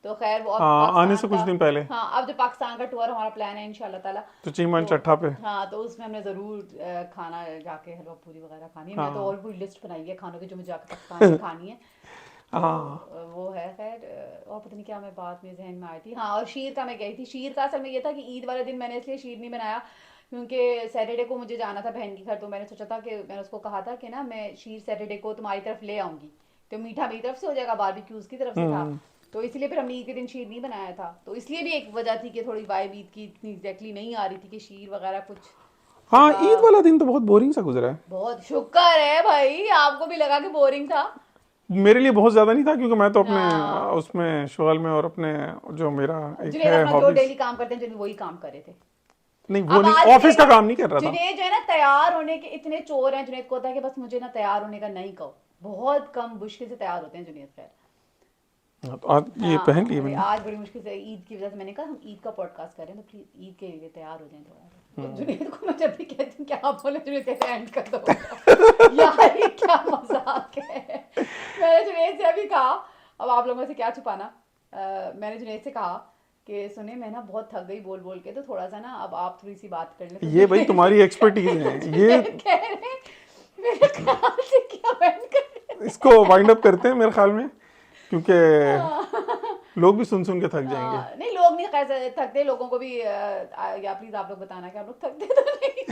Speaker 1: तो खैर वो अब
Speaker 2: हाँ आने से
Speaker 1: पाकिस्तान
Speaker 2: कुछ
Speaker 1: का,
Speaker 2: दिन पहले।
Speaker 1: हाँ अब जो पाकिस्तान का टूर हमारा प्लान है इंशाल्लाह ताला।
Speaker 2: तो चीमन
Speaker 1: तो
Speaker 2: चट्टा पे।
Speaker 1: हाँ तो उसमें हमने ज़रूर खाना जाके हलवा पूरी वगैरह खानी है। मैं तो
Speaker 2: हाँ
Speaker 1: और पूरी लिस्ट बनाई है खानों की जो मुझे जाके पाकिस्तान में खानी है। तो
Speaker 2: हाँ
Speaker 1: वो है खैर। और पता नहीं क्या मैं बात में जहन में आई थी, हाँ और शीर का मैं गई थी। शीर का असल में ये था कि ईद वाले दिन मैंने इसलिए शीर नहीं बनाया क्योंकि सैटरडे को मुझे जाना था बहन के घर। तो मैंने सोचा था कि मैंने उसको कहा था कि ना मैं शीर सैटरडे को तुम्हारी तरफ ले आऊंगी, तो मीठा मेरी तरफ से हो जाएगा, बारबेक्यू उसकी तरफ से था।
Speaker 2: हम्म।
Speaker 1: तो इसलिए फिर हमने ईद के दिन शीर नहीं बनाया था। तो इसलिए भी एक वजह थी कि थोड़ी वाइब ईद की इतनी एग्जैक्टली नहीं आ रही थी कि शीर वगैरह कुछ
Speaker 2: हाँ ईद
Speaker 1: सुबह।
Speaker 2: वाला दिन तो बहुत बोरिंग सा गुजरा है।
Speaker 1: बहुत शुक्र है भाई, आपको भी लगा कि बोरिंग था।
Speaker 2: मेरे लिए बहुत ज़्यादा नहीं था क्योंकि मैं तो अपने
Speaker 1: हाँ
Speaker 2: उसमें शुगल में, और अपने जो मेरा एक
Speaker 1: जुनेद
Speaker 2: है
Speaker 1: अपना जो
Speaker 2: हॉबीज।
Speaker 1: डेली काम करते हैं जुनेद वही काम कर रहे थे।
Speaker 2: नहीं वो
Speaker 1: अब
Speaker 2: नहीं,
Speaker 1: आज भी
Speaker 2: ऑफिस का
Speaker 1: देखा,
Speaker 2: काम नहीं कर रहा था।
Speaker 1: जुनेद जो है ना तैयार होने के इतने चोर हैं। जुनेद को होता है कि बस मुझे ना तैयार होने का नहीं कहो, बहुत कम मुश्किल से तैयार होते हैं जुनेद। खैर
Speaker 2: हाँ, तो आज ये पहन लिए
Speaker 1: हाँ
Speaker 2: मैंने।
Speaker 1: आज बड़ी मुश्किल से, ईद की वजह से मैंने कहा हम ईद का पॉडकास्ट करें तो प्लीज ईद के लिए तैयार हो जाएं थोड़ा सा। तो जुनेद को मैं जब भी कहती हूँ क्या आप बोले, जुनेद कहते एंड कर दो। यार ये क्या मजाक है। मैंने जुनेद से अभी कहा, अब आप लोगों से क्या छुपाना, मैंने जुनेद से कहा कि सुने मैं ना बहुत थक गई बोल बोल के, तो थोड़ा सा ना अब आप थोड़ी सी बात कर लें। तो
Speaker 2: ये भाई तुम्हारी एक्सपर्टीज है ये।
Speaker 1: जुनेद कह रहे हैं मेरे ख्याल से क्या एंड कर।
Speaker 2: इसको वाइंड अप करते हैं मेरे ख्याल में, क्योंकि लोग भी सुन सुन के थक जाएंगे।
Speaker 1: नहीं लोग नहीं कैसे थकते, लोगों को भी या प्लीज आप लोग बताना कि आप लोग थकते तो नहीं।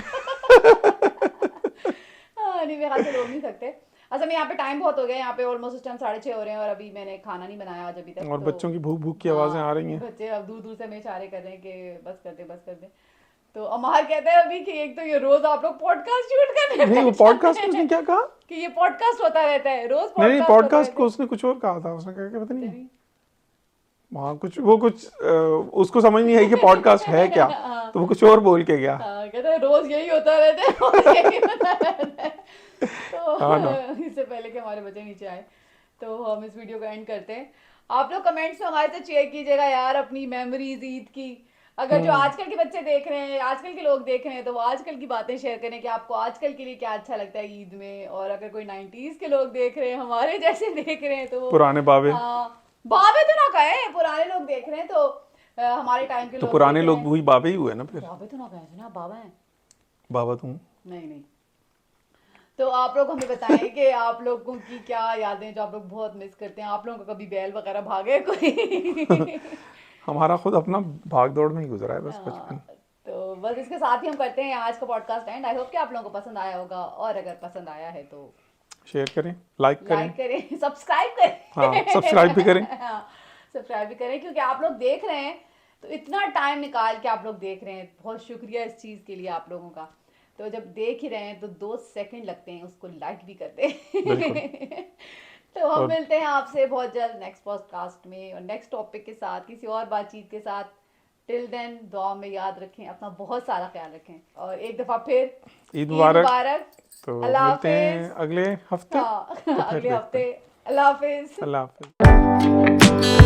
Speaker 1: नहीं मेरे ख्याल से लोग नहीं थकते। असल में यहाँ पे टाइम बहुत हो गया, यहाँ पे ऑलमोस्ट इस टाइम 6:30 हो रहे हैं और अभी मैंने खाना नहीं बनाया आज अभी तक।
Speaker 2: और
Speaker 1: तो
Speaker 2: बच्चों की भूख भूख की आवाजें आ
Speaker 1: हाँ
Speaker 2: रही हैं।
Speaker 1: बच्चे अब दूर दूर से हमें इशारे कर रहे हैं कि बस कर दे बस कर दे। तो अमार कहते हैं अभी कि एक तो ये रोज आप लोग पॉडकास्ट शूट करने
Speaker 2: नहीं वो
Speaker 1: बैठ
Speaker 2: पॉडकास्ट
Speaker 1: जाते
Speaker 2: में उसने
Speaker 1: हैं
Speaker 2: क्या कहा?
Speaker 1: कि ये पॉडकास्ट होता रहता है, रोज
Speaker 2: नहीं नहीं,
Speaker 1: पॉडकास्ट होता
Speaker 2: पॉडकास्ट
Speaker 1: रहता
Speaker 2: को
Speaker 1: है।
Speaker 2: उसने कुछ और कहा था, उसने कहा क्या पता नहीं।
Speaker 1: नहीं।
Speaker 2: वहाँ कुछ वो कुछ उसको समझ नहीं आई कि पॉडकास्ट है क्या,
Speaker 1: हाँ
Speaker 2: तो वो कुछ और बोल के गया।
Speaker 1: कहते हैं रोज यही होता रहता है, रोज यही होता रहता है।
Speaker 2: हाँ ना।
Speaker 1: तो इससे पहले कि हमारे बच्चे नीचे आए, तो हम इस वीडियो को एंड करते हैं। आप लोग कमेंट्स में हमारे साथ शेयर कीजिएगा यार अपनी मेमोरीज ईद की। अगर जो
Speaker 2: हम्म।
Speaker 1: आजकल के बच्चे देख रहे हैं, आजकल के लोग देख रहे हैं, तो वो आजकल की बातें शेयर करें कि आपको आजकल के लिए क्या अच्छा लगता है ईद में। और अगर कोई 90s के लोग देख रहे हैं, हमारे जैसे देख रहे हैं, तो वो
Speaker 2: पुराने बाबे।
Speaker 1: बाबे तो ना कहे, पुराने लोग देख रहे हैं तो हमारे टाइम के
Speaker 2: तो
Speaker 1: लोग देख
Speaker 2: पुराने
Speaker 1: रहे
Speaker 2: लोग
Speaker 1: हैं।
Speaker 2: वही बाबे ही हुए ना फिर।
Speaker 1: बाबे तो ना कहे ना, बाबा हैं।
Speaker 2: बाबा तुम।
Speaker 1: नहीं नहीं। तो आप लोग हमें बताएं कि आप लोगों की क्या यादें जो आप लोग बहुत मिस करते हैं। आप लोगों का कभी बैल वगैरह भागे कोई?
Speaker 2: हमारा खुद अपना भाग दौड़ में ही गुजरा है बस बचपन।
Speaker 1: तो बस इसके साथ ही हम करते हैं आज का पॉडकास्ट एंड। आई होप कि आप लोगों को पसंद आया होगा, और अगर पसंद आया है तो
Speaker 2: शेयर करें, लाइक करें।
Speaker 1: लाइक करें, सब्सक्राइब करें।
Speaker 2: हाँ सब्सक्राइब भी करें।
Speaker 1: हाँ सब्सक्राइब भी करें, क्योंकि आप लोग देख रहे हैं तो इतना टाइम निकाल के आप लोग देख रहे हैं, बहुत शुक्रिया इस चीज़ के लिए आप लोगों का। तो जब देख ही रहे हैं तो 2 सेकंड लगते हैं, उसको लाइक भी कर दें। तो हम
Speaker 2: और
Speaker 1: मिलते हैं आपसे बहुत जल्द नेक्स्ट पॉडकास्ट में और नेक्स्ट टॉपिक के साथ, किसी और बातचीत के साथ। टिल देन दुआ में याद रखें, अपना बहुत सारा ख्याल रखें और एक दफ़ा फिर
Speaker 2: ईद मुबारक।
Speaker 1: मुबारक।
Speaker 2: तो
Speaker 1: अल्लाह
Speaker 2: मिलते हैं
Speaker 1: हाफिज।
Speaker 2: अगले हफ्ते।
Speaker 1: हाँ
Speaker 2: तो फिर
Speaker 1: अगले
Speaker 2: देखते
Speaker 1: हफ्ते।
Speaker 2: हैं।
Speaker 1: अल्लाह हाफिज।
Speaker 2: अल्लाह हाफिज।